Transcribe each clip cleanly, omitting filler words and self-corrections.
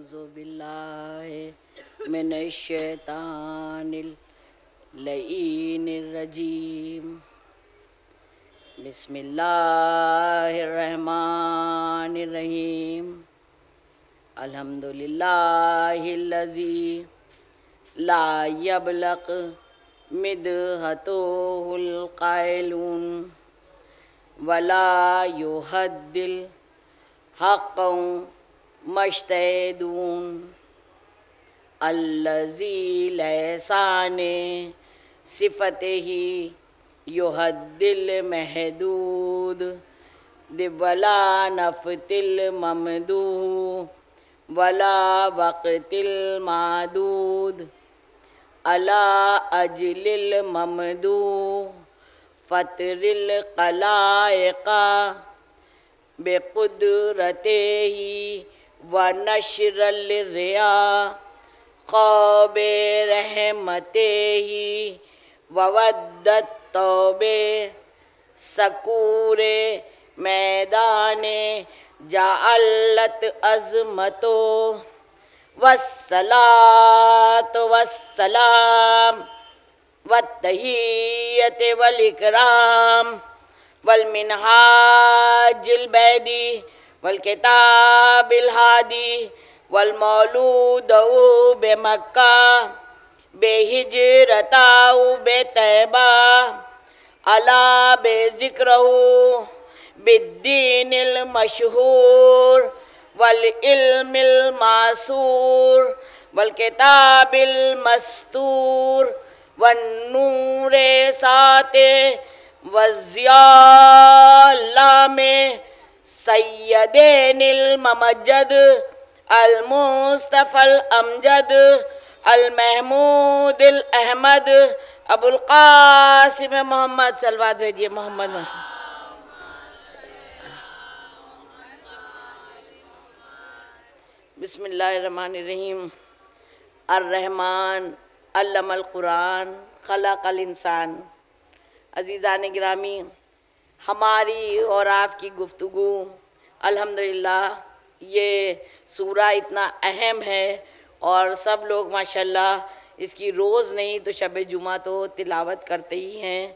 أعوذ بالله من الشيطان اللعين الرجيم بسم الله الرحمن الرحيم الحمد لله الذي لا يبلغ مدحته القائلون ولا يهدل حقا مجتہدون الذی لسان صفته یحدل محدود ولا نفت الممدوح ولا وقت المعدود علی اجل الممدوح فطر الخلائق بقدرته ونشر الرياح خواب رحمته وودت توبه سکور میدان جعلت عظمتو والصلاة والسلام والتحیت والاکرام والمنہاج البیدی والکتاب الہادی والمولود بمکہ بہجرتہ بطیبہ علا بذکرہ بالدین المشہور والعلم المعصور والکتاب المستور والنور ساطع والضیاء علام سیدین الممجد المصطفى الامجد المحمود الاحمد ابو القاسم محمد صلوات بھیجیے محمد بسم اللہ الرحمن الرحیم الرحمن علم القرآن خلق الانسان۔ عزیزان گرامی، ہماری اور آپ کی گفتگو الحمدللہ یہ سورہ اتنا اہم ہے اور سب لوگ ماشاءاللہ اس کی روز نہیں تو شب جمعہ تو تلاوت کرتے ہی ہیں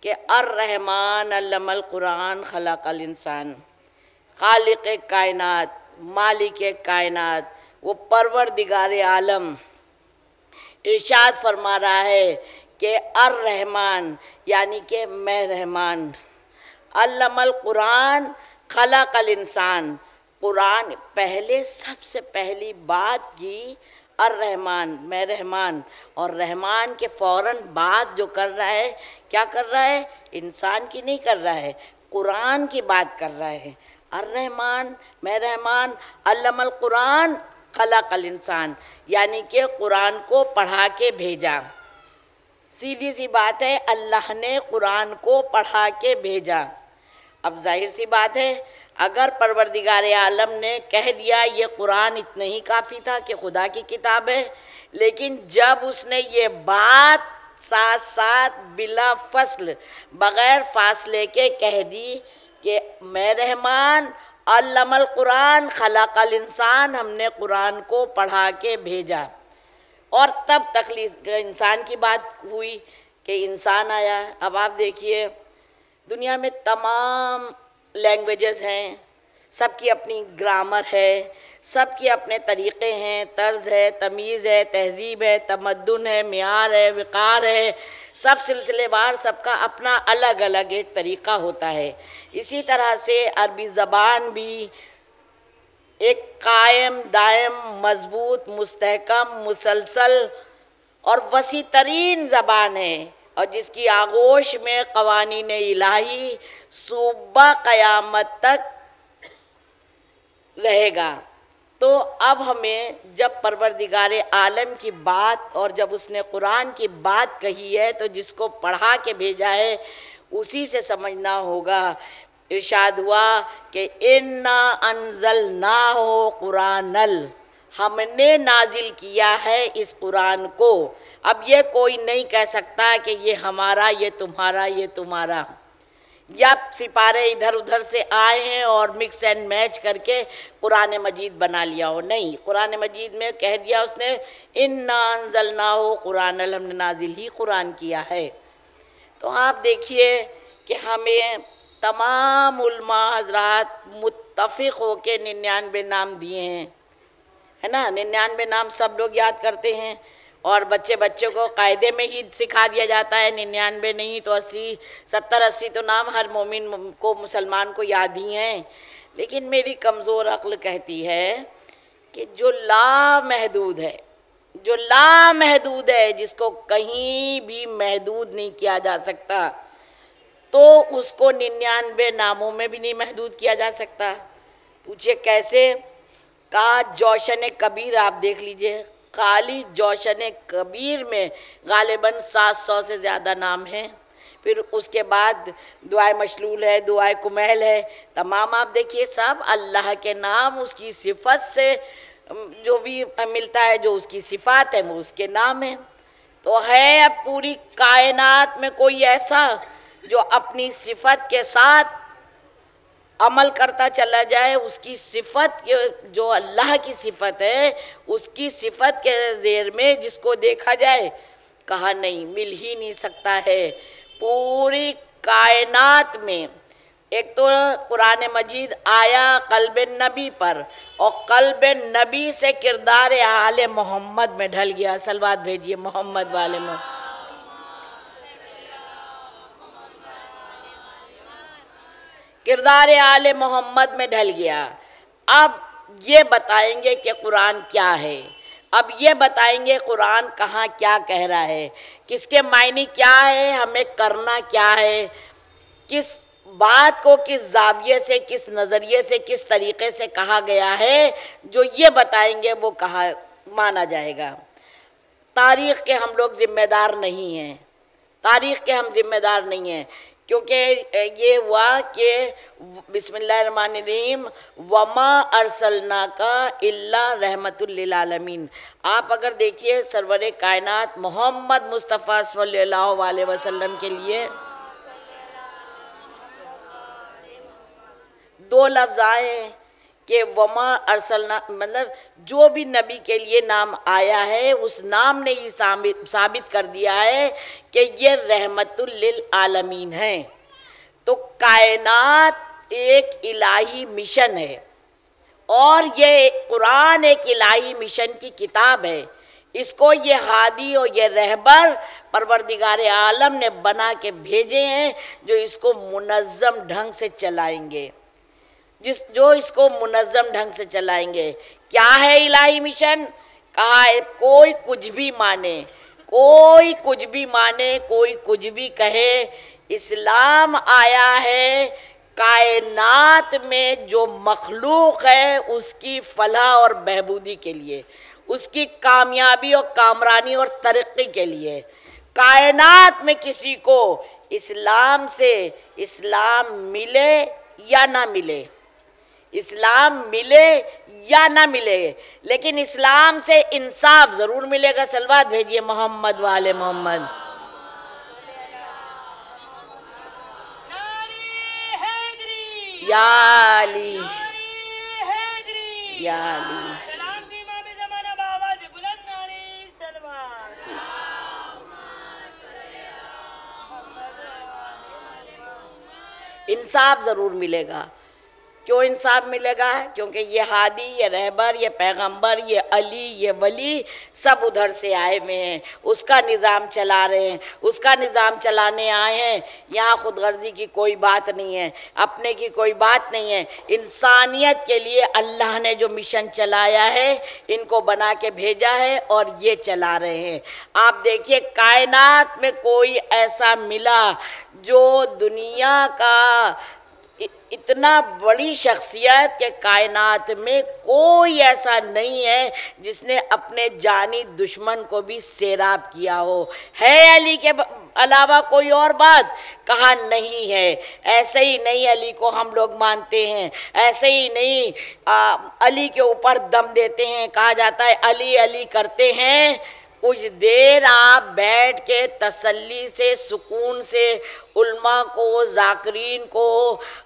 کہ الرحمن علم القرآن خلق الانسان۔ خالق کائنات، مالک کائنات، وہ پروردگار عالم ارشاد فرما رہا ہے کہ الرحمن یعنی کہ میں رحمان، علم القرآن خلق الانسان، قرآن پہلے سب سے پہلی بات کی الرحمن میں رحمان، اور رحمان کے فوراً بعد جو کر رہا ہے کیا کر رہا ہے؟ انسان کی نہیں کر رہا ہے، قرآن کی بات کر رہا ہے۔ الرحمن میں رحمان علم القرآن خلق الانسان یعنی کہ قرآن کو پڑھا کے بھیجا۔ سیدھی سی بات ہے، اللہ نے قرآن کو پڑھا کے بھیجا۔ اب ظاہر سی بات ہے اگر پروردگار عالم نے کہہ دیا یہ قرآن اتنا ہی کافی تھا کہ خدا کی کتاب ہے، لیکن جب اس نے یہ بات ساتھ ساتھ بلا فصل بغیر فاصلے کے کہہ دی کہ میں رحمان علم القرآن خلق الانسان، ہم نے قرآن کو پڑھا کے بھیجا، اور تب تخلیق انسان کی بات ہوئی کہ انسان آیا۔ اب آپ دیکھیے دنیا میں تمام لینگویجز ہیں، سب کی اپنی گرامر ہے، سب کے اپنے طریقے ہیں، طرز ہے، تمیز ہے، تہذیب ہے، تمدن ہے، معیار ہے، وقار ہے، سب سلسلے وار سب کا اپنا الگ الگ ایک طریقہ ہوتا ہے۔ اسی طرح سے عربی زبان بھی ایک قائم دائم مضبوط مستحکم مسلسل اور وسیع ترین زبان ہے، اور جس کی آغوش میں قوانین الہی صبح قیامت تک رہے گا۔ تو اب ہمیں جب پروردگار عالم کی بات اور جب اس نے قرآن کی بات کہی ہے تو جس کو پڑھا کے بھیجا ہے اسی سے سمجھنا ہوگا۔ ارشاد ہوا کہ اِنَّا أَنزَلْنَاهُ قُرْآنًا، ہم نے نازل کیا ہے اس قرآن کو۔ اب یہ کوئی نہیں کہہ سکتا کہ یہ ہمارا، یہ تمہارا، یہ تمہارا۔ یا سپارے ادھر ادھر سے آئے ہیں اور مکس اینڈ میچ کر کے قرآن مجید بنا لیا ہو. نہیں، قرآن مجید میں کہہ دیا اس نے اِنَّا أَنزَلْنَاهُ قرآن، ہم نے نازل ہی قرآن کیا ہے. تو آپ دیکھیے کہ ہمیں تمام علماء حضرات متفق ہو کے 99 نام دیے ہیں، ہے نا. 99 نام سب لوگ یاد کرتے ہیں، اور بچوں کو قاعدے میں ہی سکھا دیا جاتا ہے. 99 نہیں تو 70-80 تو نام ہر مومن کو، مسلمان کو یاد ہی ہیں. لیکن میری کمزور عقل کہتی ہے کہ جو لامحدود ہے، جو لامحدود ہے، جس کو کہیں بھی محدود نہیں کیا جا سکتا، تو اس کو 99 ناموں میں بھی نہیں محدود کیا جا سکتا. پوچھئے کیسے؟ کہا جوشن کبیر آپ دیکھ لیجئے، خالی جوشن کبیر میں غالباً 700 سے زیادہ نام ہیں. پھر اس کے بعد دعائے مشلول ہے، دعائے کمیل ہے، تمام آپ دیکھیے سب اللہ کے نام، اس کی صفت سے جو بھی ملتا ہے، جو اس کی صفات ہے وہ اس کے نام ہیں. تو ہے اب پوری کائنات میں کوئی ایسا جو اپنی صفت کے ساتھ عمل کرتا چلا جائے، اس کی صفت جو اللہ کی صفت ہے، اس کی صفت کے زیر میں جس کو دیکھا جائے؟ کہا نہیں، مل ہی نہیں سکتا ہے. پوری کائنات میں ایک تو قرآن مجید آیا قلب نبی پر، اور قلب نبی سے کردار آل محمد میں ڈھل گیا. صلوات بھیجئے محمد والے محمد. کردار آل محمد میں ڈھل گیا. اب یہ بتائیں گے کہ قرآن کیا ہے، اب یہ بتائیں گے قرآن کہاں کیا کہہ رہا ہے، کس کے معنی کیا ہے، ہمیں کرنا کیا ہے، کس بات کو کس زاویے سے، کس نظریے سے، کس طریقے سے کہا گیا ہے. جو یہ بتائیں گے وہ کہا مانا جائے گا. تاریخ کے ہم لوگ ذمہ دار نہیں ہیں، تاریخ کے ہم ذمہ دار نہیں ہیں، کیونکہ یہ ہوا کہ بسم اللہ الرحمن الرحیم وَمَا أَرْسَلْنَاكَ إِلَّا رَحْمَةٌ لِّلْعَالَمِينَ. آپ اگر دیکھیے سرور کائنات محمد مصطفیٰ صلی اللہ علیہ وسلم کے لیے دو لفظ آئے ہیں کہ وما ارسلنا، مطلب جو بھی نبی کے لیے نام آیا ہے اس نام نے یہ ثابت کر دیا ہے کہ یہ رحمت للعالمین ہے. تو کائنات ایک الہی مشن ہے، اور یہ قرآن ایک الہی مشن کی کتاب ہے. اس کو یہ ہادی اور یہ رہبر پروردگار عالم نے بنا کے بھیجے ہیں، جو اس کو منظم ڈھنگ سے چلائیں گے، جو اس کو منظم ڈھنگ سے چلائیں گے. کیا ہے الہی مشن؟ کہا ہے کوئی کچھ بھی مانے، کوئی کچھ بھی مانے، کوئی کچھ بھی کہے، اسلام آیا ہے کائنات میں جو مخلوق ہے اس کی فلاح اور بہبودی کے لیے، اس کی کامیابی اور کامرانی اور ترقی کے لیے. کائنات میں کسی کو اسلام سے اسلام ملے یا نہ ملے، اسلام ملے یا نہ ملے، لیکن اسلام سے انصاف ضرور ملے گا. صلوات بھیجئے محمد والے محمد. یا علی یا علی. انصاف ضرور ملے گا. کیوں انصاف ملے گا؟ کیونکہ یہ ہادی، یہ رہبر، یہ پیغمبر، یہ علی، یہ ولی سب ادھر سے آئے ہوئے ہیں، اس کا نظام چلا رہے ہیں، اس کا نظام چلانے آئے ہیں. یہاں خود غرضی کی کوئی بات نہیں ہے، اپنے کی کوئی بات نہیں ہے. انسانیت کے لیے اللہ نے جو مشن چلایا ہے ان کو بنا کے بھیجا ہے اور یہ چلا رہے ہیں. آپ دیکھیے کائنات میں کوئی ایسا ملا جو دنیا کا اتنا بڑی شخصیت کہ کائنات میں کوئی ایسا نہیں ہے جس نے اپنے جانی دشمن کو بھی سیراب کیا ہو. ہے علی کے علاوہ کوئی اور بات؟ کہا نہیں ہے. ایسے ہی نہیں علی کو ہم لوگ مانتے ہیں، ایسے ہی نہیں علی کے اوپر دم دیتے ہیں. کہا جاتا ہے علی علی کرتے ہیں کچھ دیر آپ بیٹھ کے تسلی سے سکون سے علماء کو ذاکرین کو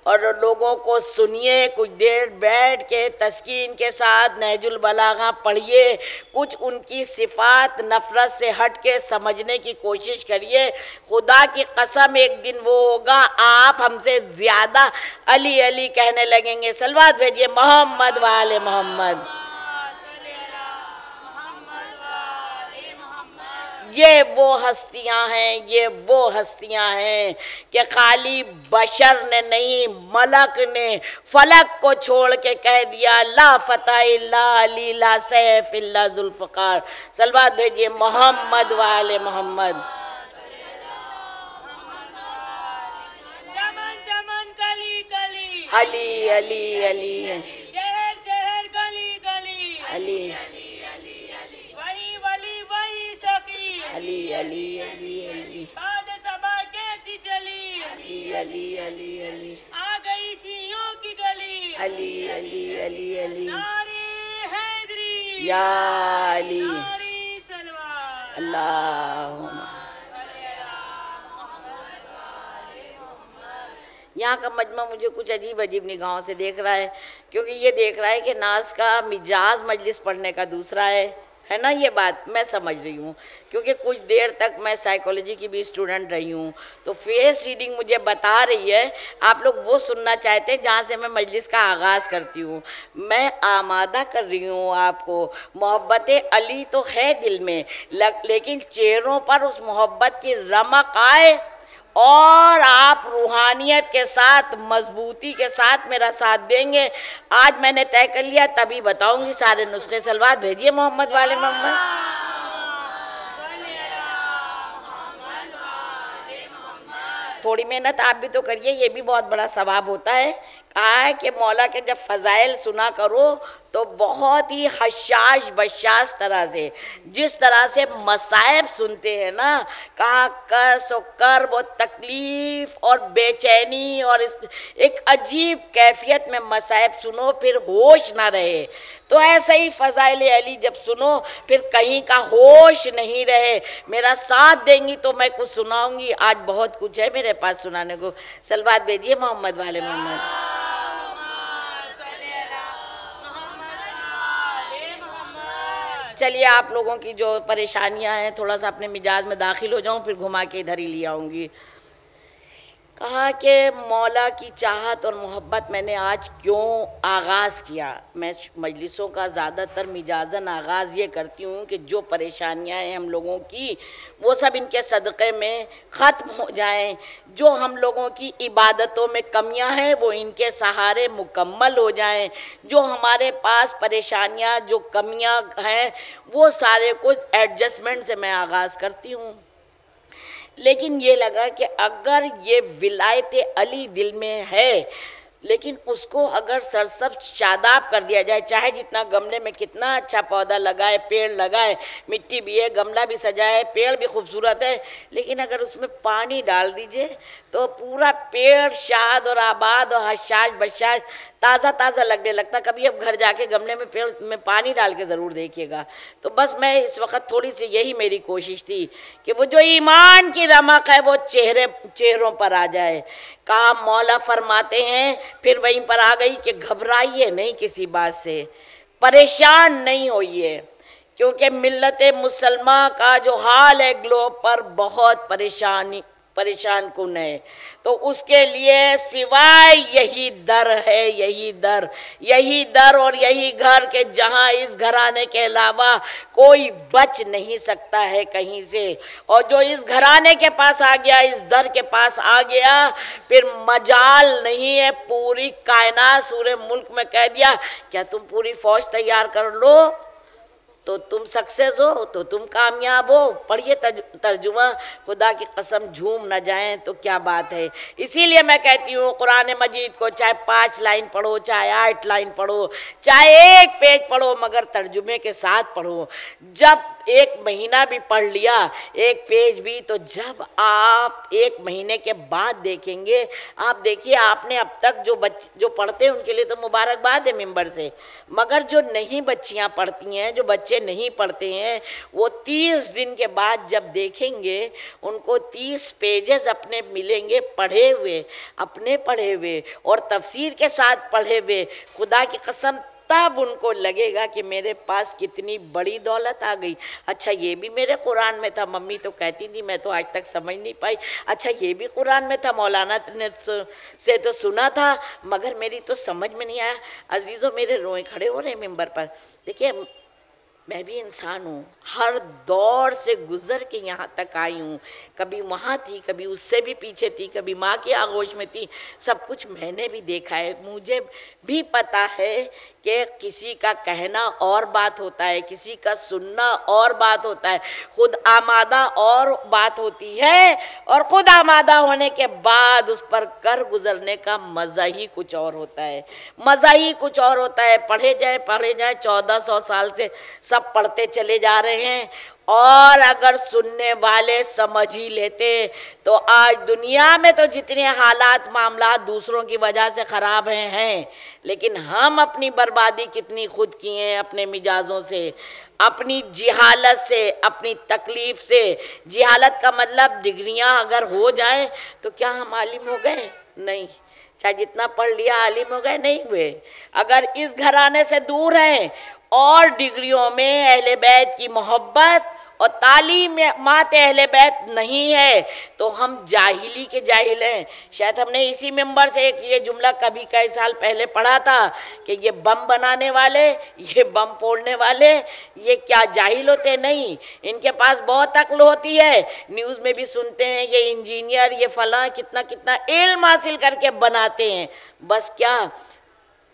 اور لوگوں کو سنیے، کچھ دیر بیٹھ کے تسکین کے ساتھ نہج البلاغہ پڑھیے، کچھ ان کی صفات نفرت سے ہٹ کے سمجھنے کی کوشش کریے۔ خدا کی قسم ایک دن وہ ہوگا آپ ہم سے زیادہ علی علی کہنے لگیں گے۔ صلوات بھیجیے محمد وآل محمد۔ یہ وہ ہستیاں ہیں، یہ وہ ہستیاں ہیں کہ خالی بشر نے نہیں، ملک نے فلک کو چھوڑ کے کہہ دیا لا فتح الا علی لا سیف الا ذوالفقار۔ صلوات بھیجئے محمد وآل محمد۔ چمن چمن گلی گلی، علی علی علی شہر شہر گلی گلی، علی وہی ولی وہی سخی، علی علی علی علی بعد صبا کہتی چلی، علی علی علی علی آ گئی شیعوں کی گلی، علی علی علی علی نعرے حیدری، یا علی نعرے سلوات۔ اللہم۔ یہاں کا مجمع مجھے کچھ عجیب عجیب نگاہوں سے دیکھ رہا ہے، کیونکہ یہ دیکھ رہا ہے کہ ناز کا مجاز مجلس پڑھنے کا دوسرا ہے نا، یہ بات میں سمجھ رہی ہوں، کیونکہ کچھ دیر تک میں سائیکالوجی کی بھی اسٹوڈنٹ رہی ہوں، تو فیس ریڈنگ مجھے بتا رہی ہے آپ لوگ وہ سننا چاہتے ہیں جہاں سے میں مجلس کا آغاز کرتی ہوں۔ میں آمادہ کر رہی ہوں آپ کو، محبت علی تو ہے دل میں، لیکن چہروں پر اس محبت کی رمق آئے اور آپ روحانیت کے ساتھ مضبوطی کے ساتھ میرا ساتھ دیں گے۔ آج میں نے طے کر لیا، تبھی بتاؤں گی سارے نسخے۔ صلوات بھیجیے محمد والے محمد۔ تھوڑی محنت آپ بھی تو کریے، یہ بھی بہت بڑا ثواب ہوتا ہے۔ کہا ہے کہ مولا کے جب فضائل سنا کرو تو بہت ہی حشاش بشاش طرح سے، جس طرح سے مصائب سنتے ہیں نا، کہا کس و کرب و تکلیف اور بے چینی اور ایک عجیب کیفیت میں مصائب سنو پھر ہوش نہ رہے، تو ایسے ہی فضائل علی جب سنو پھر کہیں کا ہوش نہیں رہے۔ میرا ساتھ دیں گی تو میں کچھ سناؤں گی، آج بہت کچھ ہے میرے پاس سنانے کو۔ صلوات بھیجیے محمد والے محمد۔ چلیے آپ لوگوں کی جو پریشانیاں ہیں تھوڑا سا اپنے مزاج میں داخل ہو جاؤں، پھر گھما کے ادھر ہی لے آؤں گی۔ کہا کہ مولا کی چاہت اور محبت میں نے آج کیوں آغاز کیا۔ میں مجلسوں کا زیادہ تر مجازن آغاز یہ کرتی ہوں کہ جو پریشانیاں ہیں ہم لوگوں کی وہ سب ان کے صدقے میں ختم ہو جائیں، جو ہم لوگوں کی عبادتوں میں کمیاں ہیں وہ ان کے سہارے مکمل ہو جائیں، جو ہمارے پاس پریشانیاں جو کمیاں ہیں وہ سارے کچھ ایڈجسٹمنٹ سے میں آغاز کرتی ہوں۔ لیکن یہ لگا کہ اگر یہ ولایت علی دل میں ہے لیکن اس کو اگر سرسبز شاداب کر دیا جائے، چاہے جتنا گملے میں کتنا اچھا پودا لگائے، پیڑ لگائے، مٹی بھی ہے، گملہ بھی سجائے، پیڑ بھی خوبصورت ہے، لیکن اگر اس میں پانی ڈال دیجئے تو پورا پیڑ شاد اور آباد اور حشاش بشاش تازہ تازہ لگنے لگتا۔ کبھی اب گھر جا کے گملے میں پیڑ میں پانی ڈال کے ضرور دیکھیے گا۔ تو بس میں اس وقت تھوڑی سی یہی میری کوشش تھی کہ وہ جو ایمان کی رمق ہے وہ چہروں پر آ جائے۔ کہا مولا فرماتے ہیں، پھر وہیں پر آ گئی کہ گھبرائیے نہیں کسی بات سے، پریشان نہیں ہوئیے، کیونکہ ملت مسلمہ کا جو حال ہے گلوب پر بہت پریشان کن ہے، تو اس کے لیے سوائے یہی در ہے، یہی در اور یہی گھر کہ جہاں اس گھرانے کے علاوہ کوئی بچ نہیں سکتا ہے کہیں سے، اور جو اس گھرانے کے پاس آ گیا، اس در کے پاس آ گیا، پھر مجال نہیں ہے۔ پوری کائنات سورہ ملک میں کہہ دیا کیا تم پوری فوج تیار کر لو تو تم سکسیس ہو، تو تم کامیاب ہو۔ پڑھیے ترجمہ، خدا کی قسم جھوم نہ جائیں تو کیا بات ہے۔ اسی لیے میں کہتی ہوں قرآن مجید کو چاہے 5 لائن پڑھو، چاہے 8 لائن پڑھو، چاہے 1 پیج پڑھو، مگر ترجمے کے ساتھ پڑھو۔ جب 1 مہینہ بھی پڑھ لیا 1 پیج بھی، تو جب آپ 1 مہینے کے بعد دیکھیں گے، آپ دیکھیے آپ نے اب تک جو پڑھتے ہیں ان کے لیے تو مبارکباد ہے ممبر سے، مگر جو نہیں بچیاں پڑھتی ہیں، جو بچے بچے نہیں پڑھتے ہیں وہ 30 دن کے بعد جب دیکھیں گے ان کو 30 پیجز اپنے ملیں گے پڑھے ہوئے، اپنے پڑھے ہوئے اور تفسیر کے ساتھ پڑھے ہوئے، خدا کی قسم تب ان کو لگے گا کہ میرے پاس کتنی بڑی دولت آ گئی. اچھا یہ بھی میرے قرآن میں تھا، ممی تو کہتی تھی میں تو آج تک سمجھ نہیں پائی، اچھا یہ بھی قرآن میں تھا، مولانا نے سے تو سنا تھا مگر میری تو سمجھ میں نہیں آیا. عزیزوں میرے روئیں کھڑے ہو رہے ہیں ممبر پر. دیکھیے میں بھی انسان ہوں، ہر دور سے گزر کے یہاں تک آئی ہوں، کبھی وہاں تھی، کبھی اس سے بھی پیچھے تھی، کبھی ماں کی آغوش میں تھی، سب کچھ میں نے بھی دیکھا ہے. مجھے بھی پتا ہے کہ کسی کا کہنا اور بات ہوتا ہے، کسی کا سننا اور بات ہوتا ہے، خود آمادہ اور بات ہوتی ہے اور خود آمادہ ہونے کے بعد اس پر کر گزرنے کا مزہ ہی کچھ اور ہوتا ہے، مزہ ہی کچھ اور ہوتا ہے. پڑھے جائیں 1400 سال سے سب پڑھتے چلے جا رہے ہیں اور اگر سننے والے سمجھ ہی لیتے تو آج دنیا میں تو جتنے حالات معاملات دوسروں کی وجہ سے خراب ہیں لیکن ہم اپنی بربادی کتنی خود کی ہیں اپنے مزاجوں سے، اپنی جہالت سے، اپنی تکلیف سے. جہالت کا مطلب ڈگریاں اگر ہو جائیں تو کیا ہم عالم ہو گئے؟ نہیں. چاہے جتنا پڑھ لیا عالم ہو گئے؟ نہیں ہوئے. اگر اس گھرانے سے دور ہیں اور ڈگریوں میں اہل بیت کی محبت اور تعلیمات اہل بیت نہیں ہے تو ہم جاہلی کے جاہل ہیں. شاید ہم نے اسی ممبر سے ایک یہ جملہ کبھی کئی سال پہلے پڑھا تھا کہ یہ بم بنانے والے، یہ بم پھوڑنے والے، یہ کیا جاہل ہوتے؟ نہیں، ان کے پاس بہت عقل ہوتی ہے. نیوز میں بھی سنتے ہیں یہ انجینئر، یہ فلاں کتنا کتنا علم حاصل کر کے بناتے ہیں، بس کیا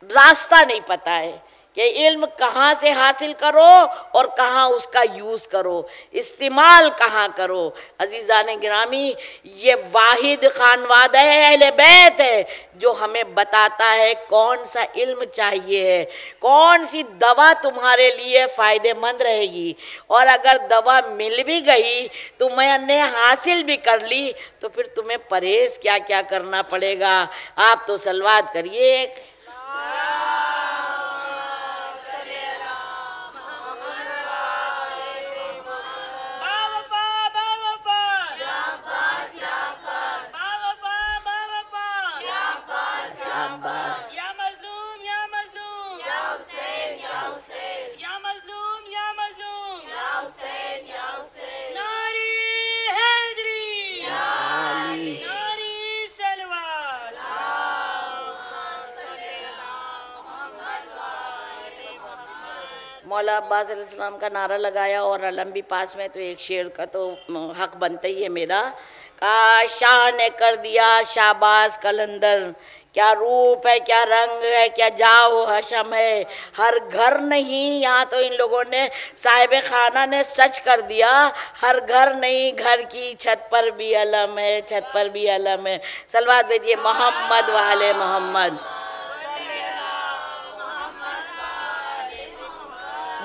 راستہ نہیں پتہ ہے کہ علم کہاں سے حاصل کرو اور کہاں اس کا یوز کرو، استعمال کہاں کرو. عزیزان گرامی یہ واحد خانوادہ اہل بیت ہے جو ہمیں بتاتا ہے کون سا علم چاہیے ہے، کون سی دوا تمہارے لیے فائدہ مند رہے گی، اور اگر دوا مل بھی گئی تم نے حاصل بھی کر لی تو پھر تمہیں پرہیز کیا کیا کرنا پڑے گا. آپ تو صلوات کریے. یا مظلوم یا مظلوم یا حسین یا حسین یا مظلوم یا مظلوم یا حسین یا حسین. ناری حیدری یا علی، ناری سلوات. مولا عباس علیہ السلام کا نعرہ لگایا اور علم بھی پاس میں، تو ایک شعر کا تو حق بنتا ہی ہے میرا. شاہ نے کر دیا شہباز قلندر، کیا روپ ہے کیا رنگ ہے کیا جاؤ حشم ہے، ہر گھر نہیں. یہاں تو ان لوگوں نے صاحب خانہ نے سچ کر دیا، ہر گھر نہیں، گھر کی چھت پر بھی علم ہے، چھت پر بھی علم ہے. صلوات بھیجیے محمد وآل محمد.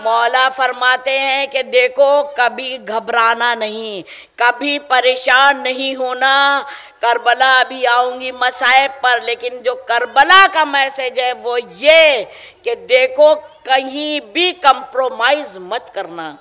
مولا فرماتے ہیں کہ دیکھو کبھی گھبرانا نہیں، کبھی پریشان نہیں ہونا. کربلا ابھی آؤں گی مصائب پر، لیکن جو کربلا کا میسج ہے وہ یہ کہ دیکھو کہیں بھی کمپرومائز مت کرنا.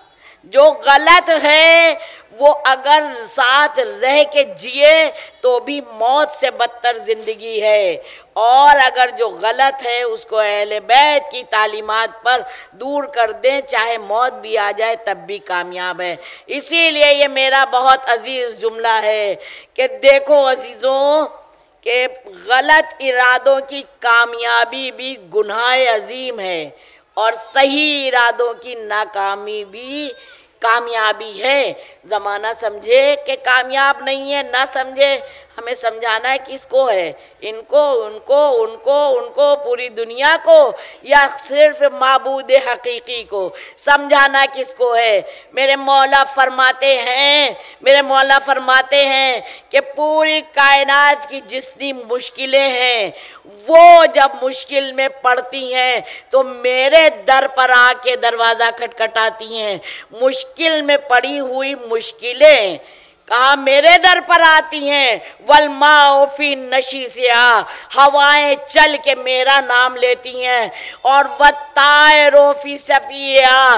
جو غلط ہے وہ اگر ساتھ رہ کے جیے تو بھی موت سے بدتر زندگی ہے، اور اگر جو غلط ہے اس کو اہل بیت کی تعلیمات پر دور کر دیں چاہے موت بھی آ جائے تب بھی کامیاب ہے. اسی لیے یہ میرا بہت عزیز جملہ ہے کہ دیکھو عزیزوں کہ غلط ارادوں کی کامیابی بھی گناہ عظیم ہے اور صحیح ارادوں کی ناکامی بھی کامیابی ہے. زمانہ سمجھے کہ کامیاب نہیں ہے، نہ سمجھے. ہمیں سمجھانا ہے کس کو ہے، ان کو ان کو ان کو ان کو پوری دنیا کو، یا صرف معبود حقیقی کو؟ سمجھانا کس کو ہے؟ میرے مولا فرماتے ہیں کہ پوری کائنات کی جتنی مشکلیں ہیں وہ جب مشکل میں پڑتی ہیں تو میرے در پر آ کے دروازہ کھٹکھٹاتی ہیں. مشکل میں پڑی ہوئی مشکلیں کہاں میرے در پر آتی ہیں. والماء فی نشیسہا، ہوائیں چل کے میرا نام لیتی ہیں. اور والطائر فی صفیہا،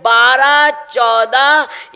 12-14,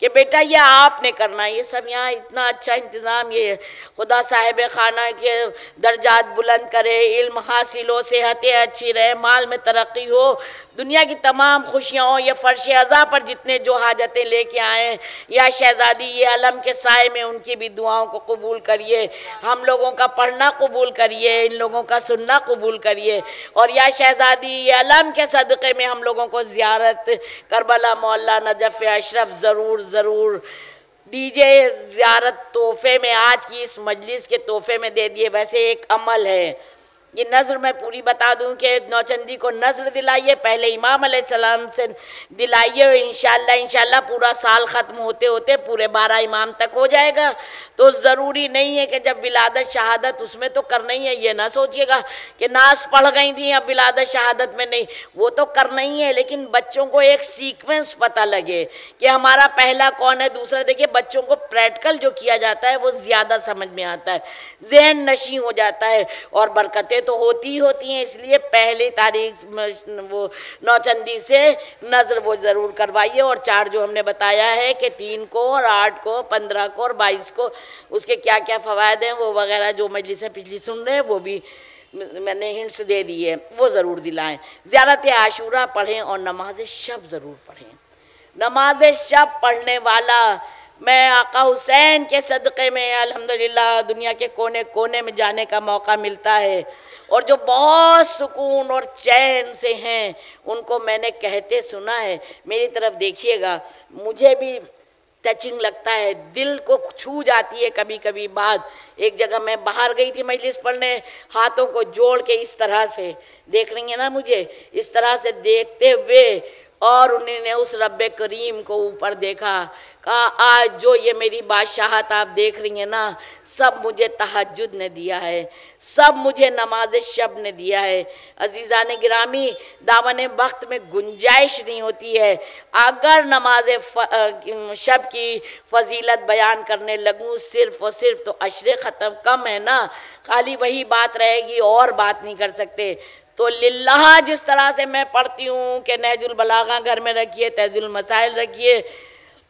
کہ بیٹا یہ آپ نے کرنا ہے۔ یہ سب یہاں اتنا اچھا انتظام، یہ خدا صاحب خانہ کے درجات بلند کرے، علم حاصل ہو، صحتیں اچھی رہے، مال میں ترقی ہو، دنیا کی تمام خوشیاں ہوں۔ یہ فرش عزا پر جتنے جو حاجتیں لے کے آئیں، یا شہزادی یہ علم کے سائے میں ان کی بھی دعاؤں کو قبول کریے، ہم لوگوں کا پڑھنا قبول کریے، ان لوگوں کا سننا قبول کریے، اور یا شہزادی یہ علم کے صدقے میں ہم لوگوں کو زیارت کربلا مولا نجف اشرف ضرور دیجئے۔ زیارت تحفے میں آج کی اس مجلس کے تحفے میں دے دیے۔ ویسے ایک عمل ہے، یہ نظر میں پوری بتا دوں کہ نوچندی کو نظر دلائیے، پہلے امام علیہ السلام سے دلائیے، اور انشاءاللہ پورا سال ختم ہوتے ہوتے پورے 12 امام تک ہو جائے گا۔ تو ضروری نہیں ہے کہ جب ولادت شہادت اس میں تو کرنا ہی ہے، یہ نہ سوچئے گا کہ ناز پڑھ گئی تھیں اب ولادت شہادت میں نہیں، وہ تو کرنا ہی ہے، لیکن بچوں کو ایک سیکوینس پتہ لگے کہ ہمارا پہلا کون ہے، دوسرا۔ دیکھیے بچوں کو پریکٹیکل جو کیا جاتا ہے وہ زیادہ سمجھ میں آتا ہے، ذہن نشیں ہو جاتا ہے، اور برکتیں تو ہوتی ہی ہوتی ہیں۔ اس لیے پہلی تاریخ وہ نوچندی سے نظر وہ ضرور کروائیے، اور چارٹ جو ہم نے بتایا ہے کہ 3 کو اور 8 کو 15 کو اور 22 کو اس کے کیا کیا فوائد ہیں وہ وغیرہ جو مجلسیں پچھلی سن رہے ہیں وہ بھی میں نے ہنٹس دے دی ہے، وہ ضرور دلائیں۔ زیارت عاشورہ پڑھیں اور نماز شب ضرور پڑھیں۔ نماز شب پڑھنے والا میں آقا حسین کے صدقے میں الحمدللہ دنیا کے کونے کونے میں جانے کا موقع ملتا ہے، اور جو بہت سکون اور چین سے ہیں ان کو میں نے کہتے سنا ہے۔ میری طرف دیکھیے گا، مجھے بھی ٹچنگ لگتا ہے، دل کو چھو جاتی ہے کبھی کبھی بات۔ ایک جگہ میں باہر گئی تھی مجلس پڑھنے، ہاتھوں کو جوڑ کے اس طرح سے دیکھ رہی ہیں نا مجھے، اس طرح سے دیکھتے ہوئے، اور انہوں نے اس رب کریم کو اوپر دیکھا، کہا آج جو یہ میری بادشاہت آپ دیکھ رہی ہیں نا، سب مجھے تہجد نے دیا ہے، سب مجھے نماز شب نے دیا ہے۔ عزیزان گرامی، دامن وقت میں گنجائش نہیں ہوتی ہے، اگر نماز شب کی فضیلت بیان کرنے لگوں صرف اور صرف تو عشرے ختم کم ہے نا، خالی وہی بات رہے گی اور بات نہیں کر سکتے۔ تو للہ جس طرح سے میں پڑھتی ہوں کہ نہج البلاغہ گھر میں رکھیے، تہذیب المسائل رکھیے،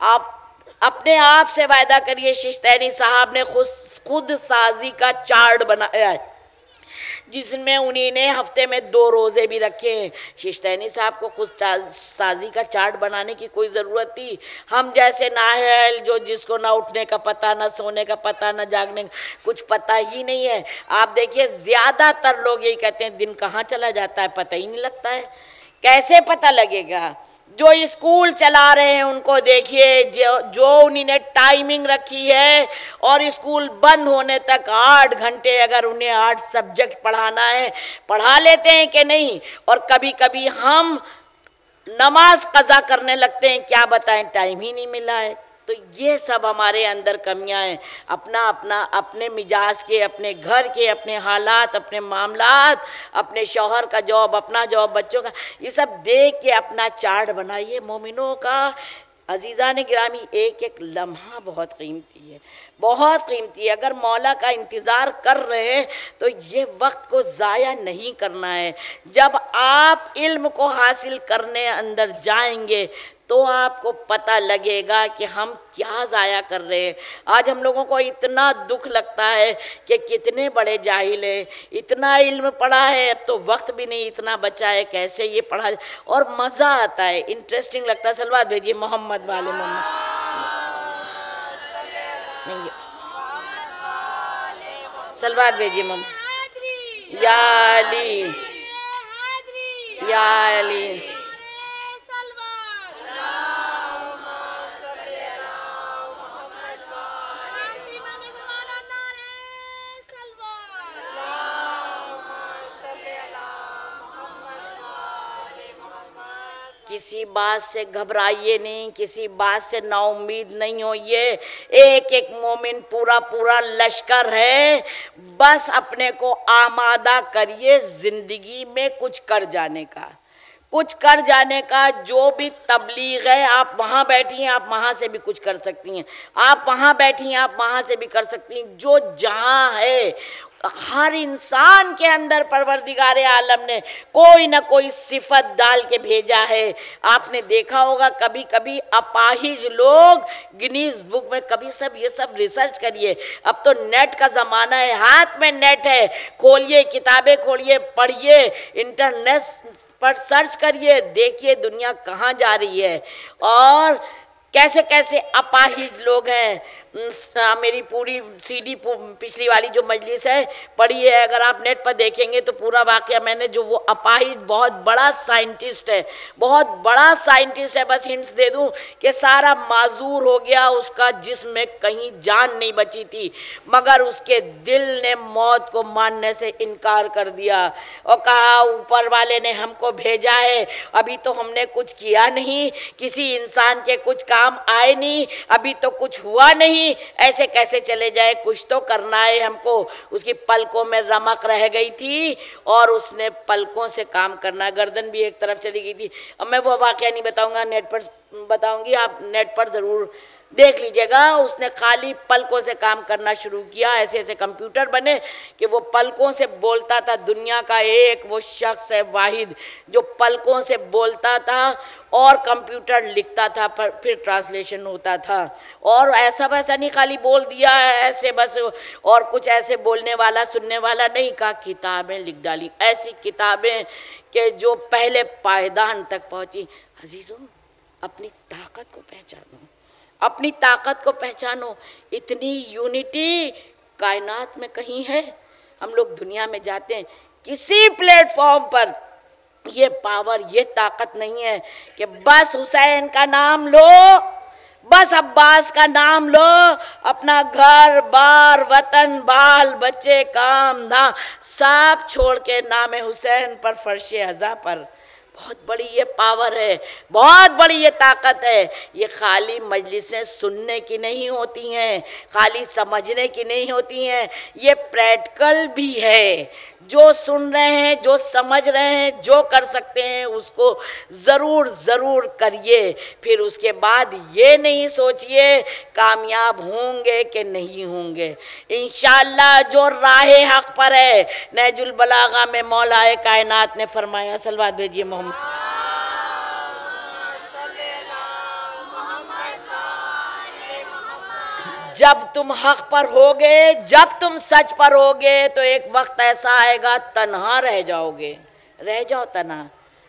آپ اپنے آپ سے وعدہ کریے۔ ششتینی صاحب نے خود سازی کا چارٹ بنایا ہے جس میں انہی نے ہفتے میں 2 روزے بھی رکھے ہیں۔ ششتینی صاحب کو خود سازی کا چارٹ بنانے کی کوئی ضرورت تھی؟ ہم جیسے نااہل جو جس کو نہ اٹھنے کا پتہ، نہ سونے کا پتہ، نہ جاگنے کا کچھ پتہ ہی نہیں ہے۔ آپ دیکھیے زیادہ تر لوگ یہی کہتے ہیں دن کہاں چلا جاتا ہے پتہ ہی نہیں لگتا ہے۔ کیسے پتہ لگے گا؟ جو اسکول چلا رہے ہیں ان کو دیکھیے، جو انہی نے ٹائمنگ رکھی ہے، اور اسکول بند ہونے تک 8 گھنٹے اگر انہیں 8 سبجیکٹ پڑھانا ہے پڑھا لیتے ہیں کہ نہیں؟ اور کبھی کبھی ہم نماز قضا کرنے لگتے ہیں، کیا بتائیں ٹائم ہی نہیں ملا ہے۔ تو یہ سب ہمارے اندر کمیاں ہیں، اپنے مزاج کے، اپنے گھر کے، اپنے حالات، اپنے معاملات، اپنے شوہر کا جاب، اپنا جاب، بچوں کا، یہ سب دیکھ کے اپنا چارٹ بنائیے مومنوں کا۔ عزیزان گرامی، ایک ایک لمحہ بہت قیمتی ہے، بہت قیمتی ہے۔ اگر مولا کا انتظار کر رہے ہیں تو یہ وقت کو ضائع نہیں کرنا ہے۔ جب آپ علم کو حاصل کرنے اندر جائیں گے تو آپ کو پتہ لگے گا کہ ہم کیا ضائع کر رہے ہیں۔ آج ہم لوگوں کو اتنا دکھ لگتا ہے کہ کتنے بڑے جاہل ہیں، اتنا علم پڑھا ہے اب تو وقت بھی نہیں اتنا بچا ہے، کیسے یہ پڑھا، اور مزہ آتا ہے، انٹرسٹنگ لگتا ہے۔ صلوات بھیجیے محمد والے محمد۔ صلوات بھیجیے محمد۔ یا علی یا علی۔ کسی بات سے گھبرائیے نہیں، کسی بات سے نا امید نہیں ہوئیے۔ ایک ایک مومن پورا لشکر ہے، بس اپنے کو آمادہ کریے زندگی میں کچھ کر جانے کا، کچھ کر جانے کا۔ جو بھی تبلیغ ہے، آپ وہاں بیٹھی ہیں، آپ وہاں سے بھی کچھ کر سکتی ہیں، آپ وہاں بیٹھی ہیں، آپ وہاں سے بھی کر سکتی ہیں۔ جو جہاں ہے ہر انسان کے اندر پروردگار عالم نے کوئی نہ کوئی صفت ڈال کے بھیجا ہے۔ آپ نے دیکھا ہوگا کبھی کبھی اپاہج لوگ گنیز بک میں، کبھی سب یہ سب ریسرچ کریے، اب تو نیٹ کا زمانہ ہے، ہاتھ میں نیٹ ہے، کھولیے کتابیں، کھولیے پڑھیے، انٹرنیٹ پر سرچ کریے، دیکھیے دنیا کہاں جا رہی ہے اور کیسے کیسے اپاہج لوگ ہیں۔ میری پوری سی ڈی پچھلی والی جو مجلس ہے پڑھی ہے، اگر آپ نیٹ پر دیکھیں گے تو پورا واقعہ میں نے جو وہ اپاہج بہت بڑا سائنٹسٹ ہے، بہت بڑا سائنٹسٹ ہے، بس ہنٹس دے دوں کہ سارا معذور ہو گیا، اس کا جسم میں کہیں جان نہیں بچی تھی، مگر اس کے دل نے موت کو ماننے سے انکار کر دیا اور کہا اوپر والے نے ہم کو بھیجا ہے، ابھی تو ہم نے کچھ کیا نہیں، کسی انسان کے کچھ کام آئے نہیں، ابھی تو کچھ ہوا نہیں، ایسے کیسے چلے جائے، کچھ تو کرنا ہے ہم کو۔ اس کی پلکوں میں رمق رہ گئی تھی اور اس نے پلکوں سے کام کرنا، گردن بھی ایک طرف چلی گئی تھی۔ اب میں وہ واقعہ نہیں بتاؤں گا، نیٹ پر بتاؤں گی، آپ نیٹ پر ضرور دیکھ لیجئے گا۔ اس نے خالی پلکوں سے کام کرنا شروع کیا، ایسے ایسے کمپیوٹر بنے کہ وہ پلکوں سے بولتا تھا۔ دنیا کا ایک وہ شخص ہے واحد جو پلکوں سے بولتا تھا اور کمپیوٹر لکھتا تھا، پھر ٹرانسلیشن ہوتا تھا۔ اور ایسا ویسا نہیں خالی بول دیا ایسے بس، اور کچھ ایسے بولنے والا سننے والا نہیں، کہا کتابیں لکھ ڈالی، ایسی کتابیں کہ جو پہلے پائیدان تک پہنچی۔ عزیزوں، اپنی طاقت کو پہچانو، اپنی طاقت کو پہچانو۔ اتنی یونٹی کائنات میں کہیں ہے؟ ہم لوگ دنیا میں جاتے ہیں، کسی پلیٹ فارم پر یہ پاور، یہ طاقت نہیں ہے کہ بس حسین کا نام لو، بس عباس کا نام لو، اپنا گھر بار وطن بال بچے کام دھام سب چھوڑ کے نام حسین پر فرش عزا پر۔ بہت بڑی یہ پاور ہے، بہت بڑی یہ طاقت ہے۔ یہ خالی مجلسیں سننے کی نہیں ہوتی ہیں، خالی سمجھنے کی نہیں ہوتی ہیں، یہ پریکٹیکل بھی ہے۔ جو سن رہے ہیں، جو سمجھ رہے ہیں، جو کر سکتے ہیں اس کو ضرور ضرور کریے۔ پھر اس کے بعد یہ نہیں سوچئے کامیاب ہوں گے کہ نہیں ہوں گے۔ انشاءاللہ جو راہ حق پر ہے، نہج البلاغہ میں مولا کائنات نے فرمایا، صلوات بھیجئے محمد، جب تم حق پر ہوگے، جب تم سچ پر ہوگے تو ایک وقت ایسا آئے گا تنہا رہ جاؤ گے، رہ جاؤ تنہا۔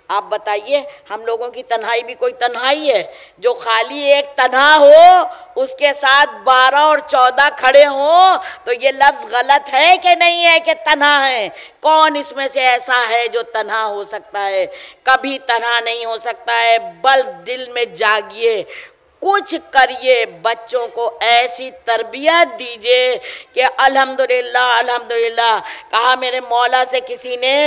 آپ بتائیے، ہم لوگوں کی تنہائی بھی کوئی تنہائی ہے؟ جو خالی ایک تنہا ہو اس کے ساتھ 12 اور 14 کھڑے ہوں تو یہ لفظ غلط ہے کہ نہیں ہے کہ تنہا ہے؟ کون اس میں سے ایسا ہے جو تنہا ہو سکتا ہے؟ کبھی تنہا نہیں ہو سکتا ہے، بل دل میں جاگیے، کچھ کریے، بچوں کو ایسی تربیت دیجئے کہ الحمدللہ الحمدللہ۔ کہا میرے مولا سے کسی نے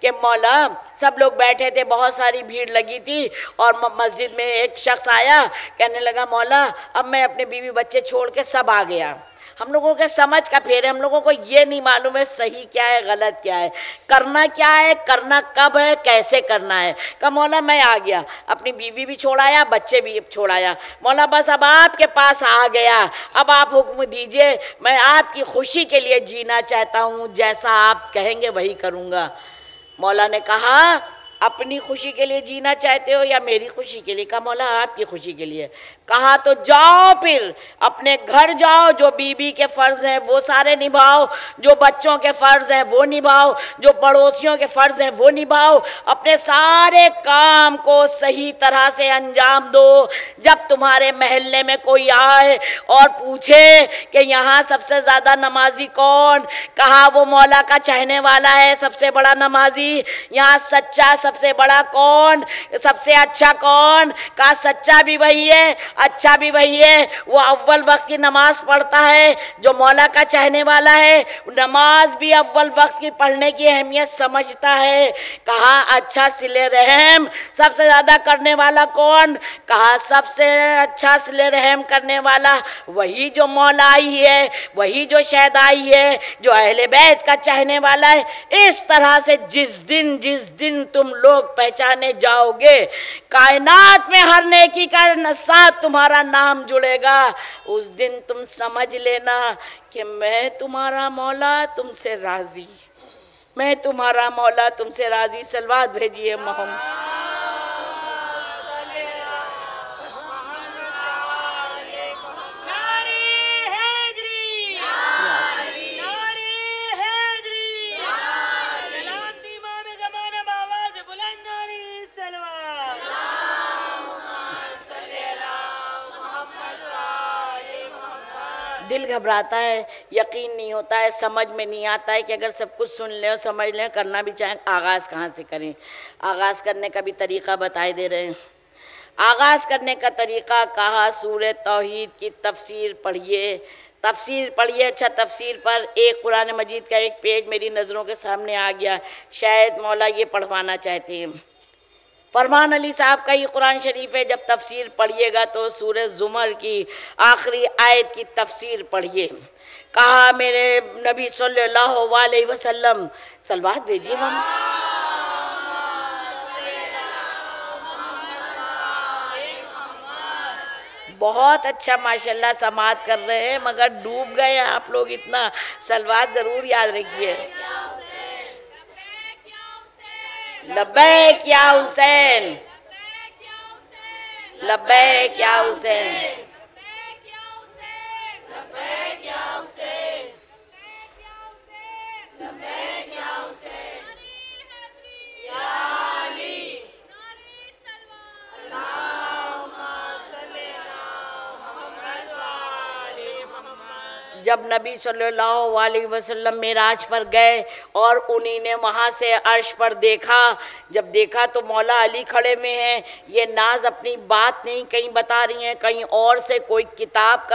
کہ مولا، سب لوگ بیٹھے تھے، بہت ساری بھیڑ لگی تھی اور مسجد میں ایک شخص آیا، کہنے لگا مولا اب میں اپنے بیوی بچے چھوڑ کے سب آ گیا۔ ہم لوگوں کے سمجھ کا پھیر ہے، ہم لوگوں کو یہ نہیں معلوم ہے صحیح کیا ہے غلط کیا ہے، کرنا کیا ہے، کرنا کب ہے، کیسے کرنا ہے۔ کہا مولا میں آ گیا، اپنی بیوی بھی چھوڑایا، بچے بھی چھوڑایا، مولا بس اب آپ کے پاس آ گیا، اب آپ حکم دیجئے، میں آپ کی خوشی کے لیے جینا چاہتا ہوں، جیسا آپ کہیں گے وہی کروں گا۔ مولا نے کہا اپنی خوشی کے لیے جینا چاہتے ہو یا میری خوشی کے لیے؟ کہا مولا آپ کی خوشی کے لیے۔ کہا تو جاؤ، پھر اپنے گھر جاؤ، جو بیوی کے فرض ہیں وہ سارے نبھاؤ، جو بچوں کے فرض ہیں وہ نبھاؤ، جو پڑوسیوں کے فرض ہیں وہ نبھاؤ، اپنے سارے کام کو صحیح طرح سے انجام دو۔ جب تمہارے محلے میں کوئی آئے اور پوچھے کہ یہاں سب سے زیادہ نمازی کون؟ کہا وہ مولا کا چاہنے والا ہے، سب سے بڑا نمازی۔ یہاں سچا سب سے بڑا کون؟ سب سے اچھا کون؟ کہا سچا بھی وہی ہے، اچھا بھی وہی ہے، وہ اول وقت کی نماز پڑھتا ہے جو مولا کا چاہنے والا ہے، نماز بھی اول وقت کی پڑھنے کی اہمیت سمجھتا ہے۔ کہا اچھا صلہ رحم سب سے زیادہ کرنے والا کون؟ کہا سب سے اچھا صلہ رحم کرنے والا وہی جو مولا آئی ہے، وہی جو شہدائی ہے، جو اہل بیت کا چاہنے والا ہے۔ اس طرح سے جس دن تم تم لوگ پہچانے جاؤ گے، کائنات میں ہر نیکی کا ساتھ تمہارا نام جڑے گا، اس دن تم سمجھ لینا کہ میں تمہارا مولا تم سے راضی، میں تمہارا مولا تم سے راضی۔ صلوات بھیجیے محمد۔ دل گھبراتا ہے، یقین نہیں ہوتا ہے، سمجھ میں نہیں آتا ہے کہ اگر سب کچھ سن لیں اور سمجھ لیں، کرنا بھی چاہیں، آغاز کہاں سے کریں؟ آغاز کرنے کا بھی طریقہ بتائے دے رہے ہیں۔ آغاز کرنے کا طریقہ کہا سورہ توحید کی تفسیر پڑھیے، تفسیر پڑھیے۔ اچھا، تفسیر پر ایک قرآن مجید کا ایک پیج میری نظروں کے سامنے آ گیا، شاید مولا یہ پڑھوانا چاہتے ہیں۔ فرمان علی صاحب کا یہ قرآن شریف ہے، جب تفسیر پڑھیے گا تو سورہ زمر کی آخری آیت کی تفسیر پڑھیے۔ کہا میرے نبی صلی اللہ علیہ وسلم، صلوات بھیجیے ہم، بہت اچھا ماشاءاللہ سماعت کر رہے ہیں، مگر ڈوب گئے آپ لوگ اتنا، صلوات ضرور یاد رکھیے۔ لبیک یا حسین، لبیک یا حسین، جب نبی صلی اللہ علیہ وسلم معراج پر گئے اور انہی نے وہاں سے عرش پر دیکھا، جب دیکھا تو مولا علی کھڑے میں ہیں، یہ ناز اپنی بات نہیں کہیں بتا رہی ہیں، کہیں اور سے کوئی کتاب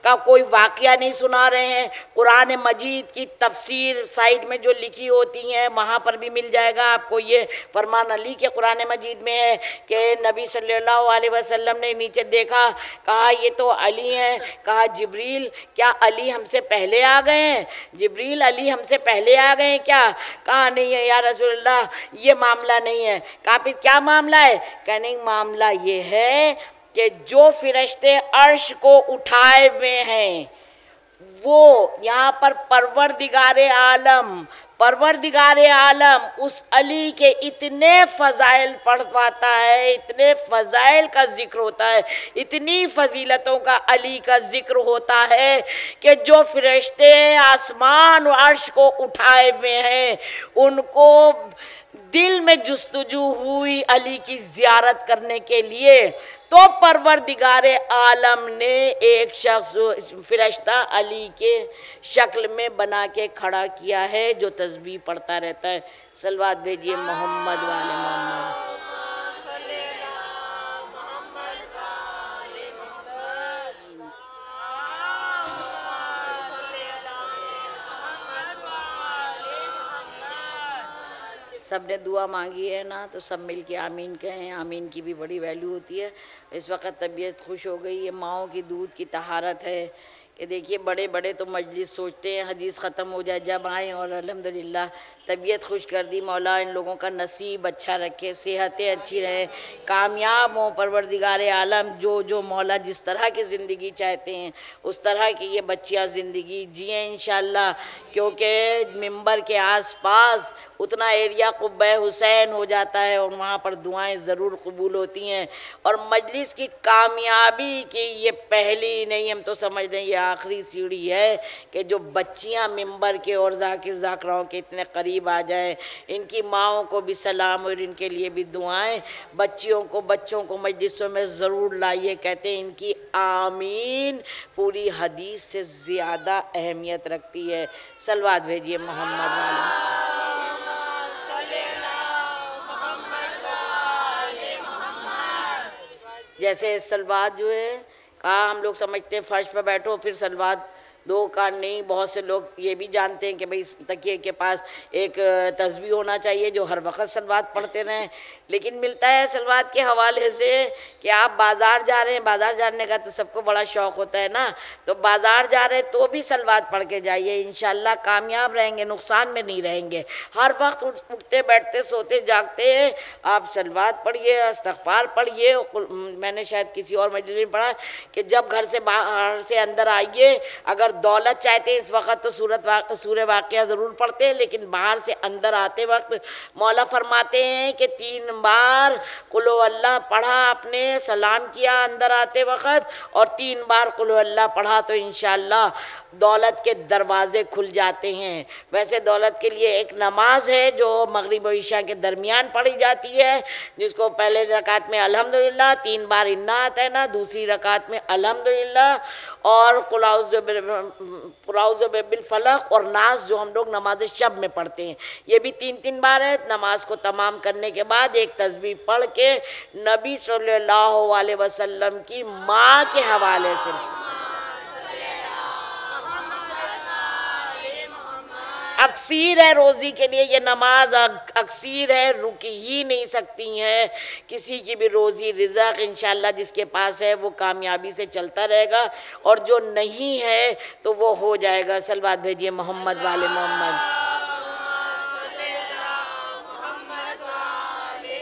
کا کوئی واقعہ نہیں سنا رہے ہیں۔ قرآن مجید کی تفسیر سائیڈ میں جو لکھی ہوتی ہیں وہاں پر بھی مل جائے گا آپ کو، یہ فرمان علی کے قرآن مجید میں ہے کہ نبی صلی اللہ علیہ وسلم نے نیچے دیکھا، کہا یہ تو علی ہیں، کہا جبریل کیا علی ہم سے پہلے آ گئے ہیں؟ جبریل علی ہم سے پہلے آ گئے ہیں کیا؟ کہا نہیں ہے یا رسول اللہ، یہ معاملہ نہیں ہے۔ کہا پھر کیا معاملہ ہے؟ کہنے معاملہ یہ ہے کہ جو فرشتے عرش کو اٹھائے ہوئے ہیں وہ یہاں پر پروردگار عالم اس علی کے اتنے فضائل پڑھواتا ہے، اتنے فضائل کا ذکر ہوتا ہے، اتنی فضیلتوں کا علی کا ذکر ہوتا ہے کہ جو فرشتے آسمان و عرش کو اٹھائے ہوئے ہیں ان کو دل میں جستجو ہوئی علی کی زیارت کرنے کے لیے، تو پروردگار عالم نے ایک شخص فرشتہ علی کے شکل میں بنا کے کھڑا کیا ہے جو تسبیح پڑھتا رہتا ہے۔ صلوات بھیجیے محمد والے محمد۔ سب نے دعا مانگی ہے نا تو سب مل کے آمین کہیں، آمین کی بھی بڑی ویلیو ہوتی ہے۔ اس وقت طبیعت خوش ہو گئی، یہ ماؤں کی دودھ کی طہارت ہے کہ دیکھیے بڑے بڑے تو مجلس سوچتے ہیں حدیث ختم ہو جائے جب آئیں، اور الحمدللہ طبیعت خوش کر دی۔ مولا ان لوگوں کا نصیب اچھا رکھے، صحتیں اچھی رہیں، کامیاب ہوں پروردگار عالم۔ جو مولا جس طرح کی زندگی چاہتے ہیں اس طرح کی یہ بچیاں زندگی جئیں انشاءاللہ، کیونکہ ممبر کے آس پاس اتنا ایریا قبہ حسین ہو جاتا ہے اور وہاں پر دعائیں ضرور قبول ہوتی ہیں، اور مجلس کی کامیابی کی یہ پہلی نہیں، ہم تو سمجھ رہے ہیں یہ آخری سیڑھی ہے کہ جو بچیاں ممبر کے اور ذاکر ذاکراؤں کے اتنے قریب آ جائیں۔ ان کی ماؤں کو بھی سلام اور ان کے لیے بھی دعائیں، بچوں کو مجلسوں میں ضرور لائیے۔ کہتے ہیں ان کی آمین پوری حدیث سے زیادہ اہمیت رکھتی ہے۔ صلوات بھیجیے محمد والے۔ جیسے سلوات جو ہے کہا ہم لوگ سمجھتے ہیں فرش پہ بیٹھو پھر سلوات 2 کان نہیں، بہت سے لوگ یہ بھی جانتے ہیں کہ بھئی تکیے کے پاس ایک تسبیح ہونا چاہیے جو ہر وقت صلوات پڑھتے رہیں، لیکن ملتا ہے صلوات کے حوالے سے کہ آپ بازار جا رہے ہیں، بازار جانے کا تو سب کو بڑا شوق ہوتا ہے نا، تو بازار جا رہے تو بھی صلوات پڑھ کے جائیے، انشاءاللہ کامیاب رہیں گے، نقصان میں نہیں رہیں گے۔ ہر وقت اٹھتے بیٹھتے سوتے جاگتے آپ صلوات پڑھیے، استغفار پڑھیے۔ میں نے شاید کسی اور مجلس میں پڑھا کہ جب گھر سے باہر سے اندر آئیے، اگر دولت چاہتے اس وقت تو سورہ واقعہ ضرور پڑھتے ہیں، لیکن باہر سے اندر آتے وقت مولا فرماتے ہیں کہ 3 بار قل ہو اللہ پڑھا، آپ نے سلام کیا اندر آتے وقت، اور 3 بار قل ہو اللہ پڑھا تو انشاءاللہ دولت کے دروازے کھل جاتے ہیں۔ ویسے دولت کے لیے ایک نماز ہے جو مغرب و عشاء کے درمیان پڑھی جاتی ہے، جس کو پہلے رکعت میں الحمدللہ 3 بار انا اعطینا، دوسری رکعت میں الحمدللہ اور قل اعوذ برب الفلق اور ناس جو ہم لوگ نماز شب میں پڑھتے ہیں، یہ بھی 3 بار ہے۔ نماز کو تمام کرنے کے بعد ایک تسبیح پڑھ کے نبی صلی اللہ علیہ وسلم کی ماں کے حوالے سے اکثیر ہے روزی کے لیے، یہ نماز اکثیر ہے، رک ہی نہیں سکتی ہیں۔ کسی کی بھی روزی رزق انشاءاللہ جس کے پاس ہے وہ کامیابی سے چلتا رہے گا، اور جو نہیں ہے تو وہ ہو جائے گا۔ صلوات بھیجئے محمد والے محمد۔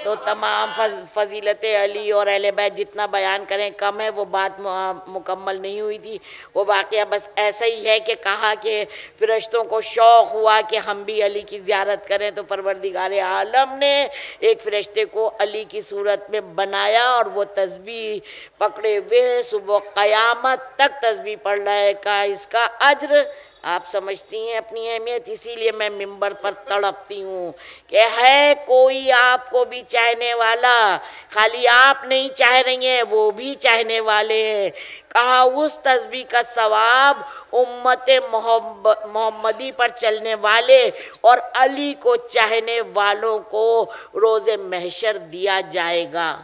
تو تمام فضیلت علی اور اہل بیت جتنا بیان کریں کم ہے، وہ بات مکمل نہیں ہوئی تھی۔ وہ واقعہ بس ایسا ہی ہے کہ کہا کہ فرشتوں کو شوق ہوا کہ ہم بھی علی کی زیارت کریں، تو پروردگار عالم نے ایک فرشتے کو علی کی صورت میں بنایا، اور وہ تسبیح پکڑے ہوئے صبح قیامت تک تسبیح پڑھ رہا ہے۔ کا اس کا اجر آپ سمجھتی ہیں اپنی اہمیت، اسی لیے میں منبر پر تڑپتی ہوں کہ ہے کوئی آپ کو بھی چاہنے والا، خالی آپ نہیں چاہ رہی ہیں، وہ بھی چاہنے والے ہیں۔ کہا اس تسبیح کا ثواب امت محمدی پر چلنے والے اور علی کو چاہنے والوں کو روز محشر دیا جائے گا،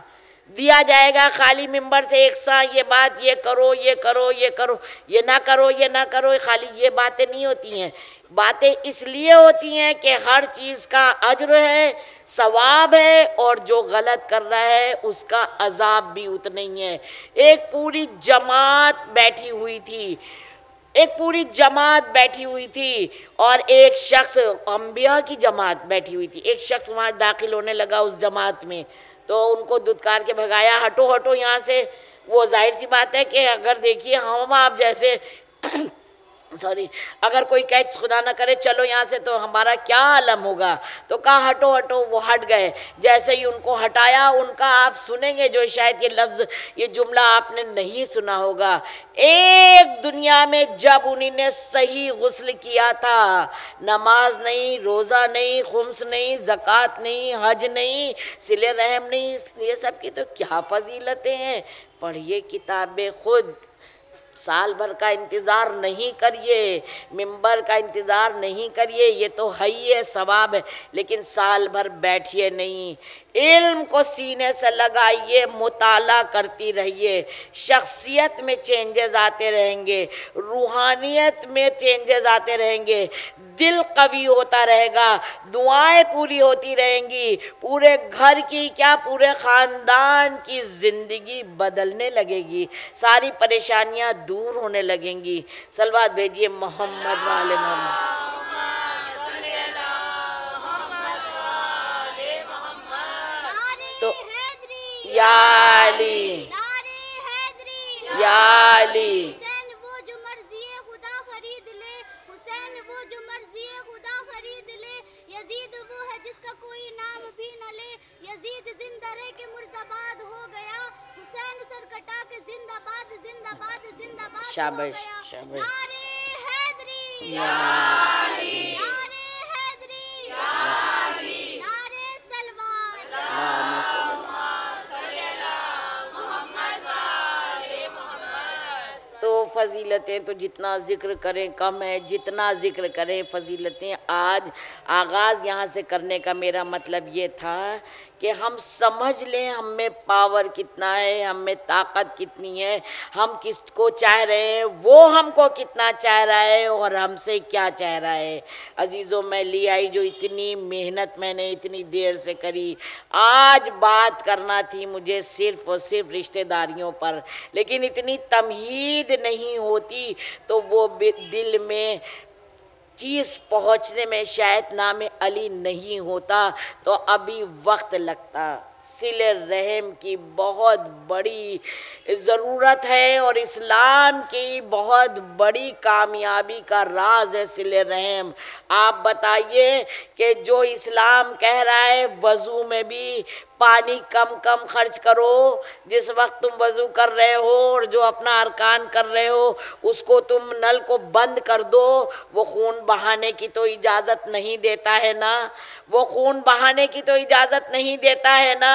خالی منبر سے ایک ساں یہ بات، یہ کرو یہ کرو یہ کرو، یہ نہ کرو یہ نہ کرو، خالی یہ باتیں نہیں ہوتی ہیں۔ باتیں اس لیے ہوتی ہیں کہ ہر چیز کا اجر ہے، ثواب ہے، اور جو غلط کر رہا ہے اس کا عذاب بھی اتنا ہی ہے۔ ایک پوری جماعت بیٹھی ہوئی تھی اور ایک شخص، انبیاء کی جماعت بیٹھی ہوئی تھی، ایک شخص وہاں داخل ہونے لگا اس جماعت میں، تو ان کو دھتکار کے بھگایا، ہٹو ہٹو یہاں سے۔ وہ ظاہر سی بات ہے کہ اگر دیکھیے ہم آپ جیسے اگر کوئی کہے خدا نہ کرے چلو یہاں سے، تو ہمارا کیا عالم ہوگا، تو کہا ہٹو ہٹو، وہ ہٹ گئے۔ جیسے ہی ان کو ہٹایا، ان کا آپ سنیں گے جو شاید یہ لفظ، یہ جملہ آپ نے نہیں سنا ہوگا، ایک دنیا میں جب انہیں نے صحیح غسل کیا تھا، نماز نہیں، روزہ نہیں، خمس نہیں، زکوٰۃ نہیں، حج نہیں، صلہ رحم نہیں، یہ سب کی تو کیا فضیلتیں ہیں۔ پڑھیے کتابیں خود، سال بھر کا انتظار نہیں کریے، منبر کا انتظار نہیں کریے، یہ تو ہے ہی ہے، ثواب ہے، لیکن سال بھر بیٹھیے نہیں، علم کو سینے سے لگائیے، مطالعہ کرتی رہیے، شخصیت میں چینجز آتے رہیں گے، روحانیت میں چینجز آتے رہیں گے، دل قوی ہوتا رہے گا، دعائیں پوری ہوتی رہیں گی، پورے گھر کی کیا پورے خاندان کی زندگی بدلنے لگے گی، ساری پریشانیاں دور ہونے لگیں گی۔ صلوات بھیجئے محمد والے محمد۔ تو یا علی یا علی، حسین وہ جو مرضی خدا خرید لے، حسین وہ جو مرضی خدا خرید لے، یزید وہ ہے جس کا کوئی نام بھی نہ لے، یزید زندہ رہ کے مرد آباد ہو گیا، حسین سر کٹا کے زندہ باد زندہ باد زندہ باد ہو شاباش گیا۔ شاباش۔ نعرے حیدری، یا علی، نعرے حیدری، نعرے سلوات، تو فضیلتیں تو جتنا ذکر کریں کم ہے، جتنا ذکر کریں فضیلتیں۔ آج آغاز یہاں سے کرنے کا میرا مطلب یہ تھا کہ کہ ہم سمجھ لیں ہم میں پاور کتنا ہے، ہم میں طاقت کتنی ہے، ہم کس کو چاہ رہے ہیں، وہ ہم کو کتنا چاہ رہا ہے اور ہم سے کیا چاہ رہا ہے۔ عزیزوں، میں لے آئی جو اتنی محنت میں نے اتنی دیر سے کری، آج بات کرنا تھی مجھے صرف اور صرف رشتہ داریوں پر، لیکن اتنی تمہید نہیں ہوتی تو وہ دل میں چیز پہنچنے میں شاید نام علی نہیں ہوتا تو ابھی وقت لگتا۔ صلہ رحم کی بہت بڑی ضرورت ہے اور اسلام کی بہت بڑی کامیابی کا راز ہے صلہ رحم۔ آپ بتائیے کہ جو اسلام کہہ رہا ہے وضو میں بھی پانی کم کم خرچ کرو، جس وقت تم وضو کر رہے ہو اور جو اپنا ارکان کر رہے ہو اس کو تم نل کو بند کر دو، وہ خون بہانے کی تو اجازت نہیں دیتا ہے نا، وہ خون بہانے کی تو اجازت نہیں دیتا ہے نا۔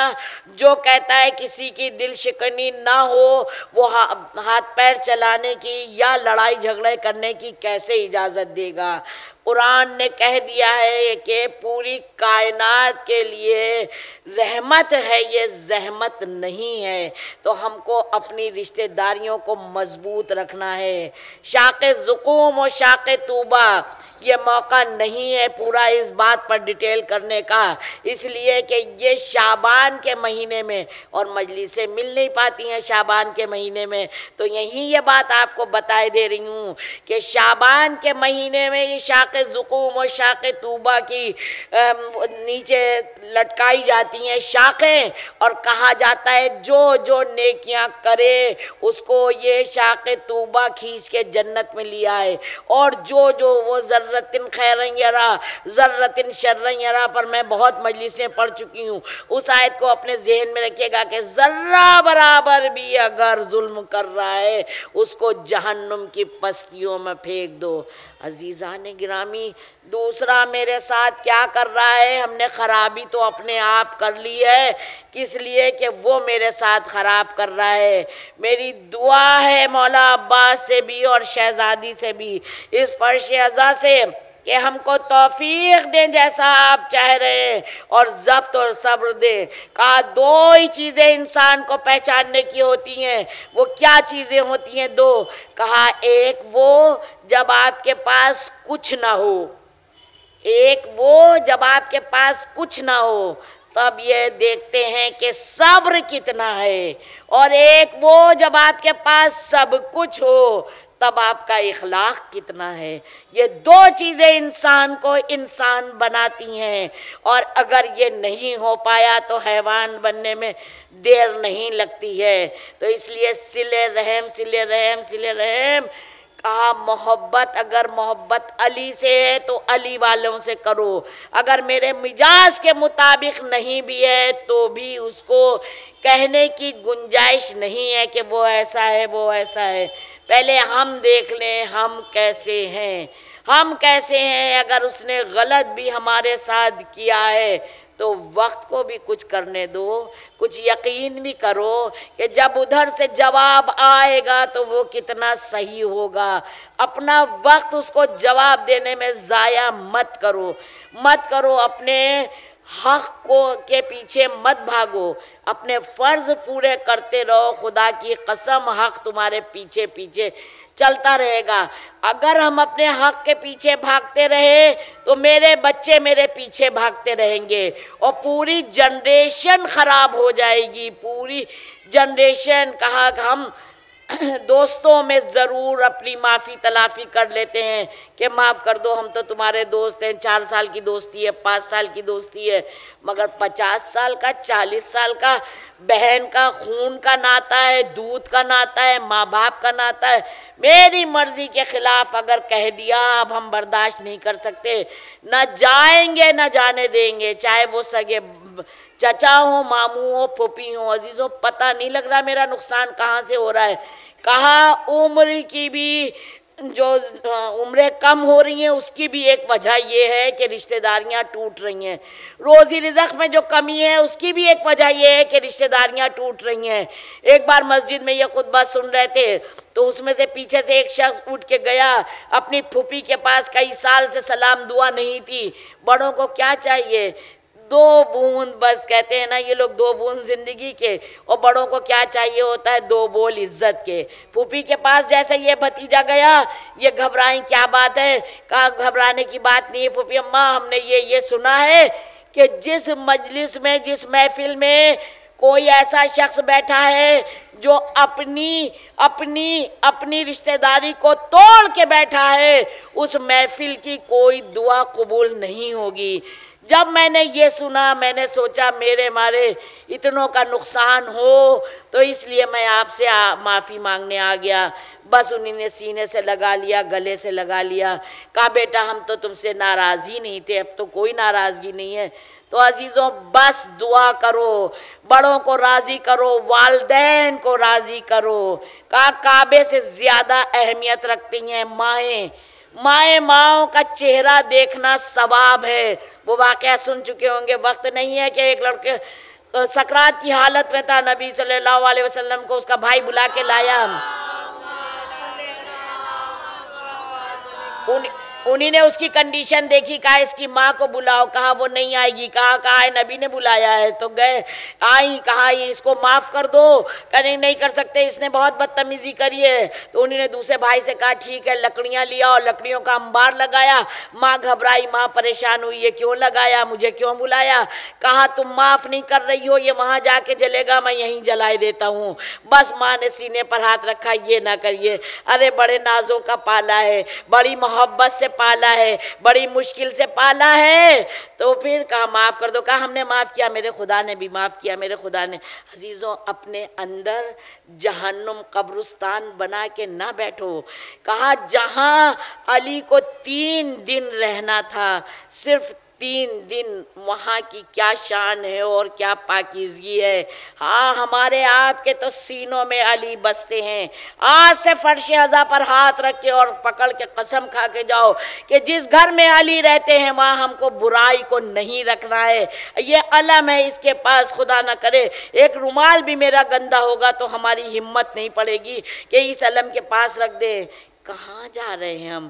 جو کہتا ہے کسی کی دل شکنی نہ ہو وہ ہاتھ پیر چلانے کی یا لڑائی جھگڑے کرنے کی کیسے اجازت دے گا؟ قرآن نے کہہ دیا ہے کہ پوری کائنات کے لیے رحمت ہے، یہ زحمت نہیں ہے، تو ہم کو اپنی رشتہ داریوں کو مضبوط رکھنا ہے۔ شاق زقوم و شاق طوبہ یہ موقع نہیں ہے پورا اس بات پر ڈیٹیل کرنے کا، اس لیے کہ یہ شعبان کے مہینے میں اور مجلسیں مل نہیں پاتی ہیں شعبان کے مہینے میں، تو یہی یہ بات آپ کو بتائے دے رہی ہوں کہ شعبان کے مہینے میں یہ شاق زقوم اور شاق طوبہ کی نیچے لٹکائی جاتی ہیں شاخیں، اور کہا جاتا ہے جو جو نیکیاں کرے اس کو یہ شاق طوبہ کھینچ کے جنت میں لیا ہے، اور جو جو وہ ذرۃ خیرا یرا ذرۃ شرا یرا پر میں بہت مجلسیں پڑھ چکی ہوں، اس آیت کو اپنے ذہن میں رکھیے گا کہ ذرہ برابر بھی اگر ظلم کر رہا ہے اس کو جہنم کی پستیوں میں پھینک دو۔ عزیزان گرامی، دوسرا میرے ساتھ کیا کر رہا ہے؟ ہم نے خرابی تو اپنے آپ کر لی ہے، کس لیے کہ وہ میرے ساتھ خراب کر رہا ہے۔ میری دعا ہے مولا عباس سے بھی اور شہزادی سے بھی، اس فرش عزا سے کہ ہم کو توفیق دیں جیسا آپ چاہ رہے ہیں اور ضبط اور صبر دیں۔ کہا دو ہی چیزیں انسان کو پہچاننے کی ہوتی ہیں، وہ کیا چیزیں ہوتی ہیں دو؟ کہا ایک وہ جب آپ کے پاس کچھ نہ ہو، ایک وہ جب آپ کے پاس کچھ نہ ہو تب یہ دیکھتے ہیں کہ صبر کتنا ہے، اور ایک وہ جب آپ کے پاس سب کچھ ہو تب آپ کا اخلاق کتنا ہے۔ یہ دو چیزیں انسان کو انسان بناتی ہیں، اور اگر یہ نہیں ہو پایا تو حیوان بننے میں دیر نہیں لگتی ہے۔ تو اس لیے صلہ رحم صلہ رحم صلہ رحم کہا، محبت اگر محبت علی سے ہے تو علی والوں سے کرو، اگر میرے مزاج کے مطابق نہیں بھی ہے تو بھی اس کو کہنے کی گنجائش نہیں ہے کہ وہ ایسا ہے وہ ایسا ہے۔ پہلے ہم دیکھ لیں ہم کیسے ہیں، ہم کیسے ہیں۔ اگر اس نے غلط بھی ہمارے ساتھ کیا ہے تو وقت کو بھی کچھ کرنے دو، کچھ یقین بھی کرو کہ جب ادھر سے جواب آئے گا تو وہ کتنا صحیح ہوگا۔ اپنا وقت اس کو جواب دینے میں ضائع مت کرو، مت کرو، اپنے حق کو کے پیچھے مت بھاگو، اپنے فرض پورے کرتے رہو، خدا کی قسم حق تمہارے پیچھے پیچھے چلتا رہے گا۔ اگر ہم اپنے حق کے پیچھے بھاگتے رہے تو میرے بچے میرے پیچھے بھاگتے رہیں گے اور پوری جنریشن خراب ہو جائے گی، پوری جنریشن۔ کہا کہ ہم دوستوں میں ضرور اپنی معافی تلافی کر لیتے ہیں کہ معاف کر دو، ہم تو تمہارے دوست ہیں، 4 سال کی دوستی ہے، 5 سال کی دوستی ہے، مگر 50 سال کا 40 سال کا بہن کا خون کا ناتا ہے، دودھ کا ناتا ہے، ماں باپ کا ناتا ہے۔ میری مرضی کے خلاف اگر کہہ دیا اب ہم برداشت نہیں کر سکتے، نہ جائیں گے نہ جانے دیں گے، چاہے وہ سگے چچا ہوں، ماموں ہوں، پھوپھی ہوں۔ عزیزوں، پتہ نہیں لگ رہا میرا نقصان کہاں سے ہو رہا ہے۔ کہا عمر کی بھی جو عمریں کم ہو رہی ہیں اس کی بھی ایک وجہ یہ ہے کہ رشتہ داریاں ٹوٹ رہی ہیں، روزی رزق میں جو کمی ہے اس کی بھی ایک وجہ یہ ہے کہ رشتہ داریاں ٹوٹ رہی ہیں۔ ایک بار مسجد میں یہ خطبہ سن رہے تھے تو اس میں سے پیچھے سے ایک شخص اٹھ کے گیا، اپنی پھوپھی کے پاس کئی سال سے سلام دعا نہیں تھی۔ بڑوں کو کیا چاہیے؟ دو بوند بس، کہتے ہیں نا یہ لوگ دو بوند زندگی کے، اور بڑوں کو کیا چاہیے ہوتا ہے؟ دو بول عزت کے۔ پھوپھی کے پاس جیسے یہ بھتیجا گیا، یہ گھبرائیں، کیا بات ہے؟ کہا گھبرانے کی بات نہیں ہے پھوپھی اماں، ہم نے یہ سنا ہے کہ جس مجلس میں، جس محفل میں کوئی ایسا شخص بیٹھا ہے جو اپنی رشتہ داری کو توڑ کے بیٹھا ہے، اس محفل کی کوئی دعا قبول نہیں ہوگی۔ جب میں نے یہ سنا، میں نے سوچا میرے مارے اتنوں کا نقصان ہو، تو اس لیے میں آپ سے معافی مانگنے آ گیا۔ بس انہی نے سینے سے لگا لیا، گلے سے لگا لیا، کہا بیٹا ہم تو تم سے ناراض ہی نہیں تھے، اب تو کوئی ناراضگی نہیں ہے۔ تو عزیزوں بس دعا کرو، بڑوں کو راضی کرو، والدین کو راضی کرو۔ کہا کعبے سے زیادہ اہمیت رکھتی ہیں مائیں، ماؤں کا چہرہ دیکھنا ثواب ہے۔ وہ واقعہ سن چکے ہوں گے، وقت نہیں ہے کہ ایک لڑکے سکرات کی حالت میں تھا، نبی صلی اللہ علیہ وسلم کو اس کا بھائی بلا کے لایا، انہی نے اس کی کنڈیشن دیکھی، کہا اس کی ماں کو بلاؤ، کہا وہ نہیں آئے گی، کہا نبی نے بلایا ہے، تو گئے، آئیں، کہا اس کو معاف کر دو، کہا نہیں کر سکتے، اس نے بہت بدتمیزی کری ہے۔ تو انہی نے دوسرے بھائی سے کہا ٹھیک ہے لکڑیاں لیا اور لکڑیوں کا انبار لگایا۔ ماں گھبرائی، ماں پریشان ہوئی، یہ کیوں لگایا، مجھے کیوں بلایا؟ کہا تم معاف نہیں کر رہی ہو، یہ وہاں جا کے جلے گا، میں یہیں جلائے دیتا ہوں۔ بس ماں نے سینے پر ہاتھ رکھا، یہ نہ کریے، ارے بڑے نازوں کا پالا ہے، بڑی محبت سے پالا ہے، بڑی مشکل سے پالا ہے، تو پھر کہا معاف کر دو۔ کہا ہم نے معاف کیا، میرے خدا نے بھی معاف کیا، میرے خدا نے۔ عزیزوں اپنے اندر جہنم قبرستان بنا کے نہ بیٹھو۔ کہا جہاں علی کو 3 دن رہنا تھا، صرف 3 دن، وہاں کی کیا شان ہے اور کیا پاکیزگی ہے۔ ہاں ہمارے آپ کے تو سینوں میں علی بستے ہیں۔ آج سے فرش عزا پر ہاتھ رکھ کے اور پکڑ کے قسم کھا کے جاؤ کہ جس گھر میں علی رہتے ہیں وہاں ہم کو برائی کو نہیں رکھنا ہے۔ یہ علم ہے، اس کے پاس خدا نہ کرے ایک رومال بھی میرا گندا ہوگا تو ہماری ہمت نہیں پڑے گی کہ اس علم کے پاس رکھ دیں۔ کہاں جا رہے ہیں ہم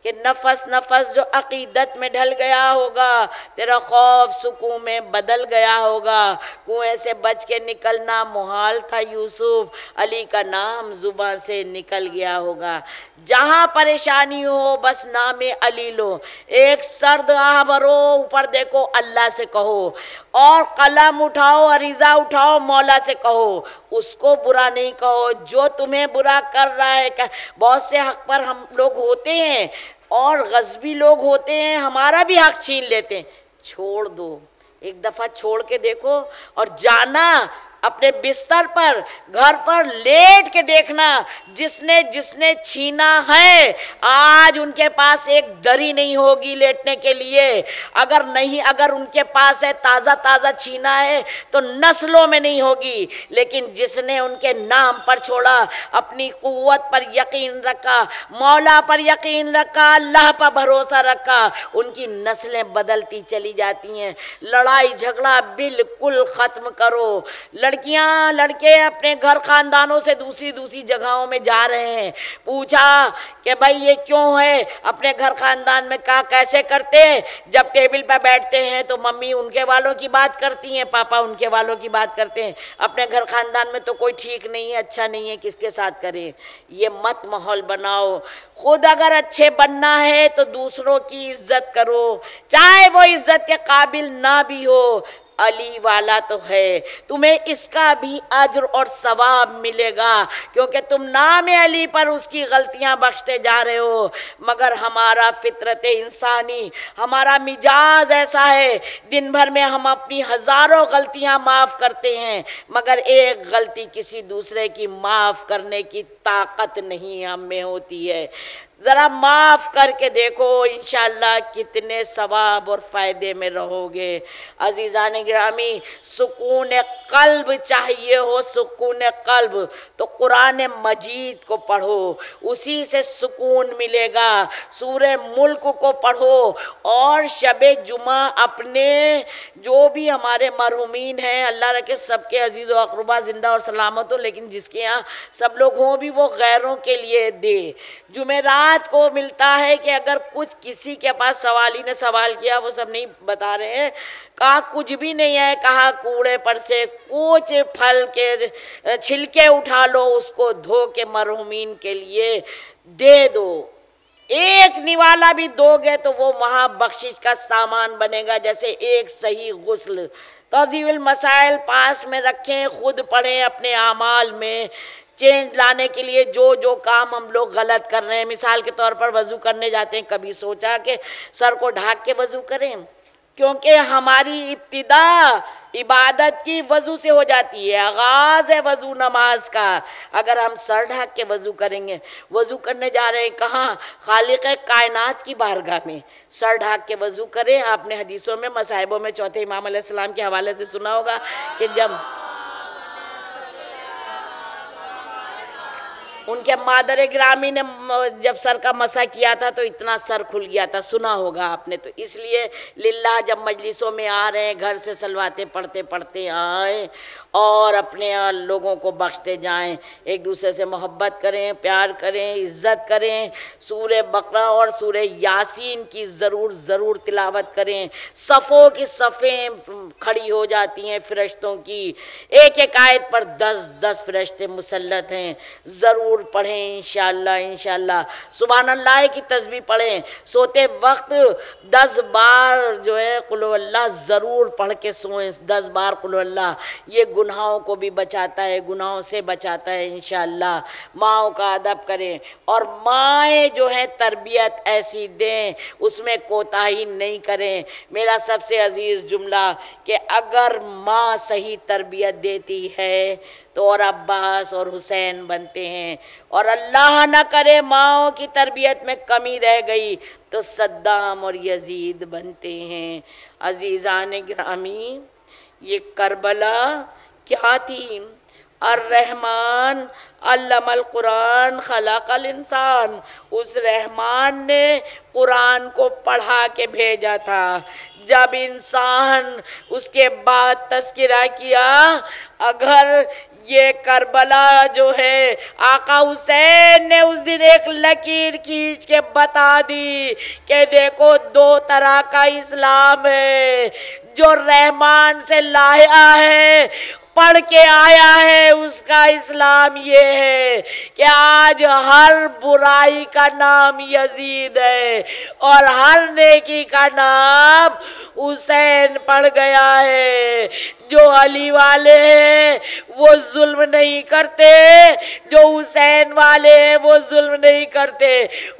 کہ نفس جو عقیدت میں ڈھل گیا ہوگا، تیرا خوف سکون میں بدل گیا ہوگا۔ کنویں سے بچ کے نکلنا محال تھا یوسف، علی کا نام زباں سے نکل گیا ہوگا۔ جہاں پریشانی ہو بس نام علی لو، ایک سرد آہ بھرو، اوپر دیکھو اللہ سے کہو، اور قلم اٹھاؤ، عریضہ اٹھاؤ، مولا سے کہو، اس کو برا نہیں کہو جو تمہیں برا کر رہا ہے۔ بہت سے حق پر ہم لوگ ہوتے ہیں اور غضبی لوگ ہوتے ہیں، ہمارا بھی حق چھین لیتے ہیں، چھوڑ دو، ایک دفعہ چھوڑ کے دیکھو، اور جانا اپنے بستر پر، گھر پر لیٹ کے دیکھنا، جس نے چھینا ہے آج ان کے پاس ایک دری نہیں ہوگی لیٹنے کے لیے۔ اگر ان کے پاس ہے تازہ چھینا ہے تو نسلوں میں نہیں ہوگی، لیکن جس نے ان کے نام پر چھوڑا، اپنی قوت پر یقین رکھا، مولا پر یقین رکھا، اللہ پر بھروسہ رکھا، ان کی نسلیں بدلتی چلی جاتی ہیں۔ لڑائی جھگڑا بالکل ختم کرو۔ لڑکیاں لڑکے اپنے گھر خاندانوں سے دوسری جگہوں میں جا رہے ہیں، پوچھا کہ بھائی یہ کیوں ہے؟ اپنے گھر خاندان میں کہا کیسے کرتے ہیں؟ جب ٹیبل پر بیٹھتے ہیں تو ممی ان کے والوں کی بات کرتی ہیں، پاپا ان کے والوں کی بات کرتے ہیں، اپنے گھر خاندان میں تو کوئی ٹھیک نہیں ہے، اچھا نہیں ہے، کس کے ساتھ کریں؟ یہ مت ماحول بناؤ۔ خود اگر اچھے بننا ہے تو دوسروں کی عزت کرو، چاہے وہ عزت کے قابل نہ بھی ہو۔ علی والا تو ہے، تمہیں اس کا بھی اجر اور ثواب ملے گا، کیونکہ تم نام علی پر اس کی غلطیاں بخشتے جا رہے ہو۔ مگر ہمارا فطرت انسانی، ہمارا مزاج ایسا ہے، دن بھر میں ہم اپنی ہزاروں غلطیاں معاف کرتے ہیں، مگر ایک غلطی کسی دوسرے کی معاف کرنے کی طاقت نہیں ہم میں ہوتی ہے۔ ذرا معاف کر کے دیکھو، انشاءاللہ کتنے ثواب اور فائدے میں رہو گے۔ عزیزان گرامی، سکون قلب چاہیے ہو، سکون قلب تو قرآن مجید کو پڑھو، اسی سے سکون ملے گا۔ سورہ ملک کو پڑھو، اور شب جمعہ اپنے جو بھی ہمارے مرحومین ہیں، اللہ رکھے سب کے عزیز و اقربا زندہ اور سلامت ہو، لیکن جس کے یہاں سب لوگ ہوں بھی وہ غیروں کے لیے دے۔ جمعرات رات کو ملتا ہے کہ اگر کچھ کسی کے پاس سوالی نے سوال کیا، وہ سب نہیں بتا رہے ہیں، کہا کچھ بھی نہیں ہے، کہا کوڑے پر سے کچھ پھل کے چھلکے اٹھا لو، اس کو دھو کے مرحومین کے لیے دے دو، ایک نوالا بھی دو گے تو وہ وہاں بخشش کا سامان بنے گا، جیسے ایک صحیح غسل۔ توضیح المسائل پاس میں رکھیں، خود پڑھیں، اپنے اعمال میں چینج لانے کے لیے جو کام ہم لوگ غلط کر رہے ہیں، مثال کے طور پر وضو کرنے جاتے ہیں، کبھی سوچا کہ سر کو ڈھانک کے وضو کریں؟ کیونکہ ہماری ابتدا عبادت کی وضو سے ہو جاتی ہے، آغاز ہے وضو نماز کا۔ اگر ہم سر ڈھانک کے وضو کریں گے، وضو کرنے جا رہے ہیں کہاں؟ خالق کائنات کی بارگاہ میں، سر ڈھانک کے وضو کریں۔ آپ نے حدیثوں میں مصائبوں میں چوتھے امام علیہ السلام کے حوالے سے سنا ہوگا کہ جب ان کے مادر گرامی نے جب سر کا مسح کیا تھا تو اتنا سر کھل گیا تھا، سنا ہوگا آپ نے۔ تو اس لیے للہ جب مجلسوں میں آ رہے ہیں، گھر سے صلواتیں پڑھتے پڑھتے آئیں اور اپنے لوگوں کو بخشتے جائیں، ایک دوسرے سے محبت کریں، پیار کریں، عزت کریں، سورہ بقرہ اور سورہ یاسین کی ضرور تلاوت کریں۔ صفوں کی صفیں کھڑی ہو جاتی ہیں فرشتوں کی، ایک ایک آیت پر 10 فرشتے مسلط ہیں، ضرور پڑھیں انشاءاللہ۔ سبحان اللہ کی تسبیح پڑھیں، سوتے وقت 10 بار جو ہے قل ہو اللہ ضرور پڑھ کے سوئیں، 10 بار قل ہو اللہ۔ یہ گناہوں کو بھی بچاتا ہے، گناہوں سے بچاتا ہے انشاءاللہ۔ ماؤں کا ادب کریں، اور مائیں جو ہے تربیت ایسی دیں، اس میں کوتاہی نہیں کریں۔ میرا سب سے عزیز جملہ کہ اگر ماں صحیح تربیت دیتی ہے تو اور عباس اور حسین بنتے ہیں، اور اللہ نہ کرے ماؤں کی تربیت میں کمی رہ گئی تو صدام اور یزید بنتے ہیں۔ عزیزان گرامی، یہ کربلا کیا تھی؟ الرحمن علم القرآن خلق الانسان، اس رحمان نے قرآن کو پڑھا کے بھیجا تھا۔ جب انسان اس کے بعد تذکرہ کیا، اگر یہ کربلا جو ہے آقا حسین نے اس دن ایک لکیر کھینچ کے بتا دی کہ دیکھو 2 طرح کا اسلام ہے، جو رحمان سے لایا ہے، پڑھ کے آیا ہے، اس کا اسلام یہ ہے کہ آج ہر برائی کا نام یزید ہے اور ہر نیکی کا نام حسین پڑ گیا ہے۔ جو علی والے ہیں وہ ظلم نہیں کرتے، جو حسین والے ہیں وہ ظلم نہیں کرتے،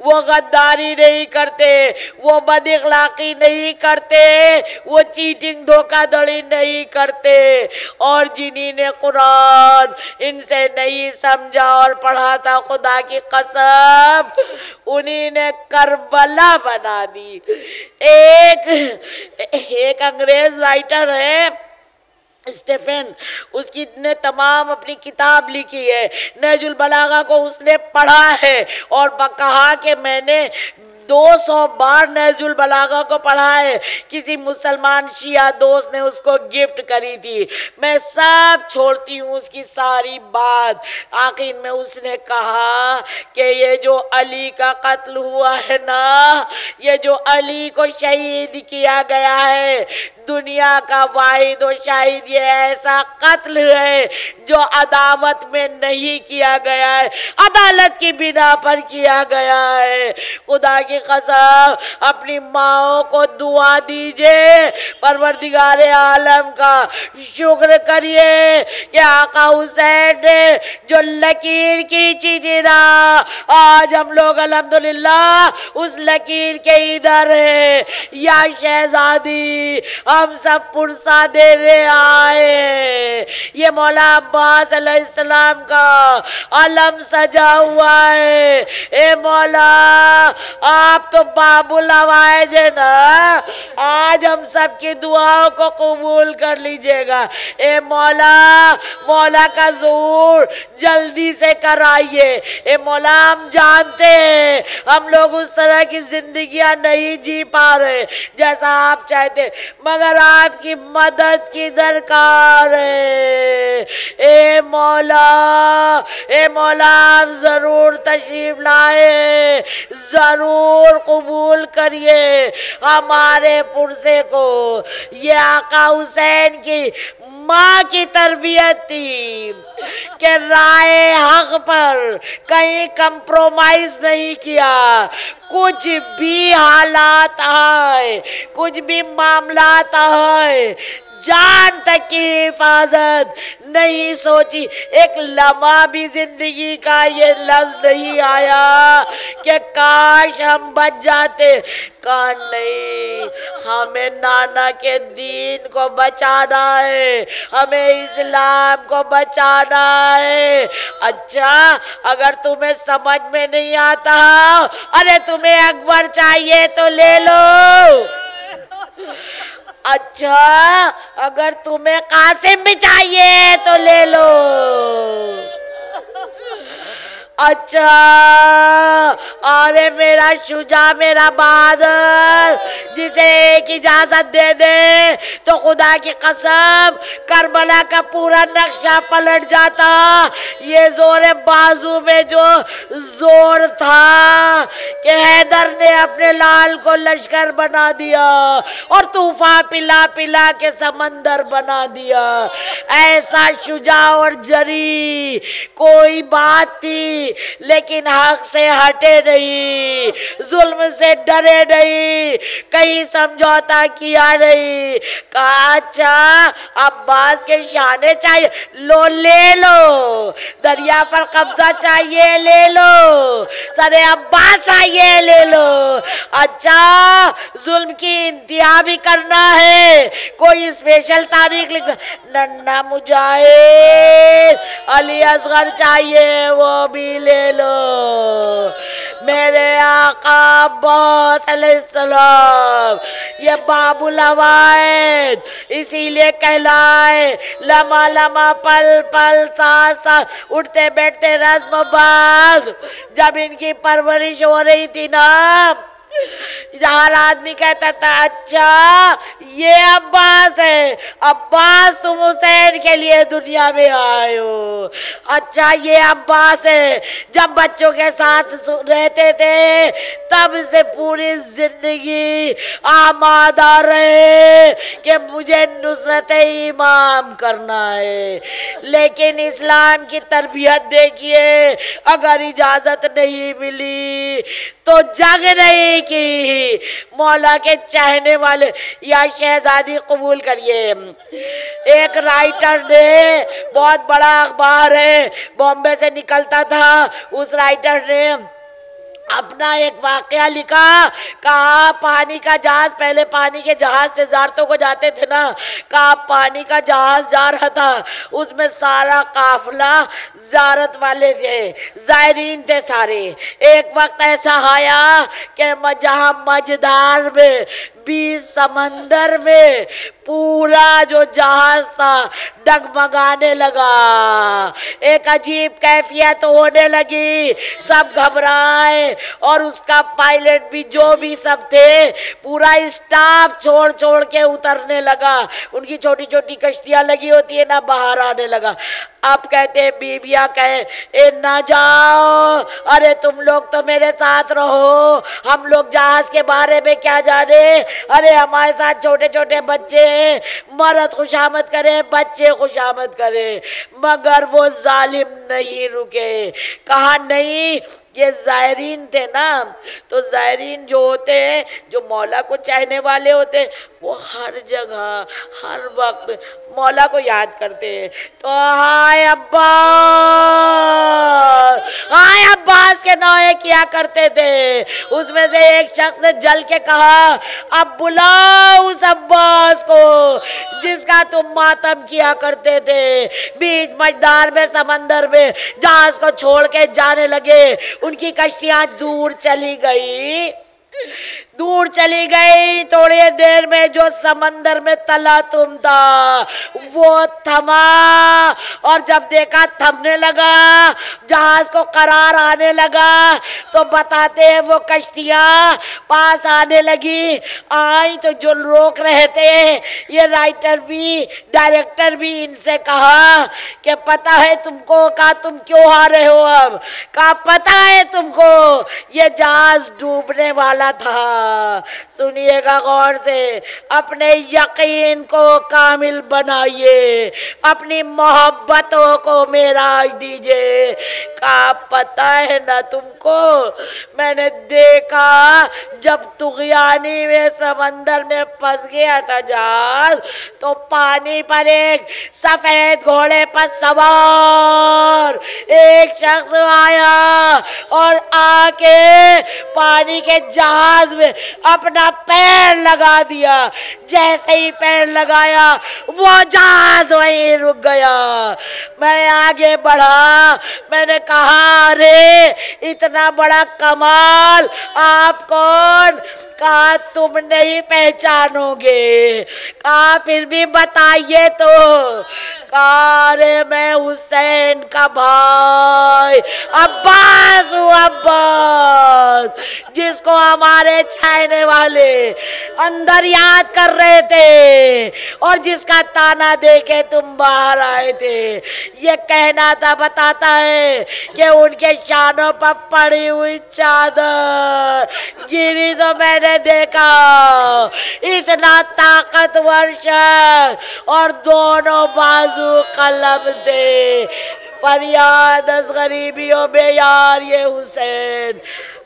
وہ غداری نہیں کرتے، وہ بد اخلاقی نہیں کرتے، وہ چیٹنگ دھوکہ دھڑی نہیں کرتے، اور جنہی نے قرآن ان سے نہیں سمجھا اور پڑھا تھا، خدا کی قسم انہی نے کربلا بنا دی۔ ایک انگریز رائٹر ہے اسٹیفن، اس کی نے تمام اپنی کتاب لکھی ہے، نہج البلاغہ کو اس نے پڑھا ہے اور کہا کہ میں نے 200 بار نہج البلاغہ کو پڑھا ہے۔ کسی مسلمان شیعہ دوست نے اس کو گفٹ کری تھی، میں سب چھوڑتی ہوں اس کی ساری بات۔ آخر میں اس نے کہا کہ یہ جو علی کا قتل ہوا ہے نا، یہ جو علی کو شہید کیا گیا ہے، دنیا کا واحد و شاہد یہ ایسا قتل ہے جو عداوت میں نہیں کیا گیا ہے، عدالت کی بنا پر کیا گیا ہے۔ خدا کی قسم اپنی ماں کو دعا دیجئے، پروردگار عالم کا شکر کریے کہ آقا حسین نے جو لکیر کھینچی تھی نا، آج ہم لوگ الحمدللہ اس لکیر کے ادھر ہیں۔ یا شہزادی ہم سب پرسہ دینے آئے، یہ مولا عباس علیہ السلام کا علم سجا ہوا ہے۔ اے مولا آپ تو باب العوائج ہے نا، آج ہم سب کی دعاؤں کو قبول کر لیجئے گا۔ اے مولا، مولا کا ظہور جلدی سے کرائیے۔ اے مولا ہم جانتے ہیں ہم لوگ اس طرح کی زندگیاں نہیں جی پا رہے جیسا آپ چاہتے، مگر آپ کی مدد کی درکار ہے۔ اے اے مولا آپ ضرور تشریف لائے، ضرور قبول کریے ہمارے پرسے کو۔ یہ آقا حسین کی ماں کی تربیت تھی کہ رائے حق پر کہیں کمپرومائز نہیں کیا، کچھ بھی حالات آئے، کچھ بھی معاملات آئے، جان تک کی حفاظت نہیں سوچی۔ ایک لمحہ بھی زندگی کا یہ لفظ نہیں آیا کہ کاش ہم بچ جاتے، کہا نہیں، ہمیں نانا کے دین کو بچانا ہے، ہمیں اسلام کو بچانا ہے۔ اچھا اگر تمہیں سمجھ میں نہیں آتا، ارے تمہیں اکبر چاہیے تو لے لو، اچھا اگر تمہیں قاسم بھی چاہیے تو لے لو، اچھا ارے میرا شجاع، میرا بہادر، جسے ایک اجازت دے دے تو خدا کی قسم کربلا کا پورا نقشہ پلٹ جاتا۔ یہ زور بازو میں جو زور تھا کہ حیدر نے اپنے لال کو لشکر بنا دیا اور طوفان پلا پلا کے سمندر بنا دیا، ایسا شجاع اور جری کوئی بات تھی، لیکن حق سے ہٹے نہیں، ظلم سے ڈرے نہیں، کہیں سمجھوتا کیا نہیں، کہا اچھا عباس کے شانے چاہیے، لو لے لو، دریا پر قبضہ چاہیے لے لو، سر عباس چاہیے لے لو، اچھا ظلم کی انتہا بھی کرنا ہے، کوئی اسپیشل تاریخ لکھنا، ننھا مجاہد علی اصغر چاہیے وہ بھی لے لو، میرے آقا عباس علیہ السلام یہ باب العوائد اسی لیے کہلائے، لمحہ لمحہ پل پل ساتھ ساتھ اٹھتے بیٹھتے رزم باز۔ جب ان کی پرورش ہو رہی تھی نا، ہر آدمی کہتا تھا اچھا یہ عباس ہے، عباس تم حسین کے لیے دنیا میں آئے ہو، اچھا یہ عباس ہے۔ جب بچوں کے ساتھ رہتے تھے تب سے پوری زندگی آمادہ رہے کہ مجھے نصرت امام کرنا ہے، لیکن اسلام کی تربیت دیکھیے، اگر اجازت نہیں ملی تو جنگ نہیں کی، مولا کے چاہنے والے یا شہزادی قبول کریے۔ ایک رائٹر نے، بہت بڑا اخبار ہے بامبے سے نکلتا تھا، اس رائٹر نے اپنا ایک واقعہ لکھا، کہا پانی کا جہاز، پہلے پانی کے جہاز سے زیارتوں کو جاتے تھے نا، کہا پانی کا جہاز جا رہا تھا، اس میں سارا قافلہ زیارت والے تھے، زائرین تھے سارے۔ ایک وقت ایسا آیا کہ جہاں مجدار میں بیچ سمندر میں پورا جو جہاز تھا ڈگمگانے لگا، ایک عجیب کیفیت ہونے لگی، سب گھبرائے، اور اس کا پائلٹ بھی، جو بھی سب تھے، پورا اسٹاف چھوڑ چھوڑ کے اترنے لگا، ان کی چھوٹی چھوٹی کشتیاں لگی ہوتی ہیں نا، باہر آنے لگا۔ اب کہتے ہیں بیبیاں کہیں اے نہ جاؤ، ارے تم لوگ تو میرے ساتھ رہو، ہم لوگ جہاز کے بارے میں کیا جانے، ارے ہمارے ساتھ چھوٹے چھوٹے بچے ہیں، مرد خوشامد کرے بچے خوشامد کرے، مگر وہ ظالم نہیں رکے، کہا نہیں، یہ زائرین تھے نا، تو زائرین جو ہوتے ہیں، جو مولا کو چاہنے والے ہوتے ہیں، وہ ہر جگہ ہر وقت مولا کو یاد کرتے ہیں، تو ہائے عباس کے نوعے کیا کرتے تھے۔ اس میں سے ایک شخص نے جل کے کہا اب بلاؤ اس عباس کو جس کا تم ماتم کیا کرتے تھے، بیچ مجدار میں سمندر میں جہاز کو چھوڑ کے جانے لگے، ان کی کشتیاں دور چلی گئی، دور چلی گئی، تھوڑی دیر میں جو سمندر میں تلا تم تھا وہ تھما، اور جب دیکھا تھمنے لگا، جہاز کو قرار آنے لگا، تو بتاتے ہیں وہ کشتیاں پاس آنے لگی، آئی تو جو روک رہے تھے، یہ رائٹر بھی ڈائریکٹر بھی ان سے کہا کہ پتہ ہے تم کو، کہا تم کیوں آ رہے ہو اب، کہا پتہ ہے تم کو یہ جہاز ڈوبنے والا تھا۔ سنیے گا غور سے، اپنے یقین کو کامل بنائیے، اپنی محبتوں کو معراج دیجئے۔ کہا پتہ ہے نا تم کو، میں نے دیکھا جب طغیانی میں سمندر میں پھنس گیا تھا جہاز، تو پانی پر ایک سفید گھوڑے پر سوار ایک شخص آیا اور آ کے پانی کے جہاز میں اپنا پیر لگا دیا، جیسے ہی پیر لگایا وہ جہاز وہیں رک گیا۔ میں آگے بڑھا، میں نے کہا ارے اتنا بڑا کمال، آپ کون؟ کہا تم نہیں پہچانو گے۔ کہا پھر بھی بتائیے تو۔ کہا ارے میں حسین کا بھائی عباس ہوں، عباس، جس کو ہمارے چھانے والے اندر یاد کر رہے تھے اور جس کا تانا دے کے تم باہر آئے تھے۔ یہ کہنا تھا، بتاتا ہے کہ ان کے شانوں پر پڑی ہوئی چادر گری تو میں نے دیکھا اتنا طاقتور شخص اور دونوں بازو قلم تھے، فریاد از غریبیوں بے یار یہ حسین،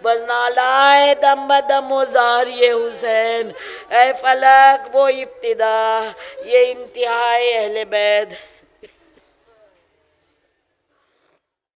بس نالائے دم بدم وزار یہ حسین، اے فلک وہ ابتدا، یہ انتہائی اہل بیت۔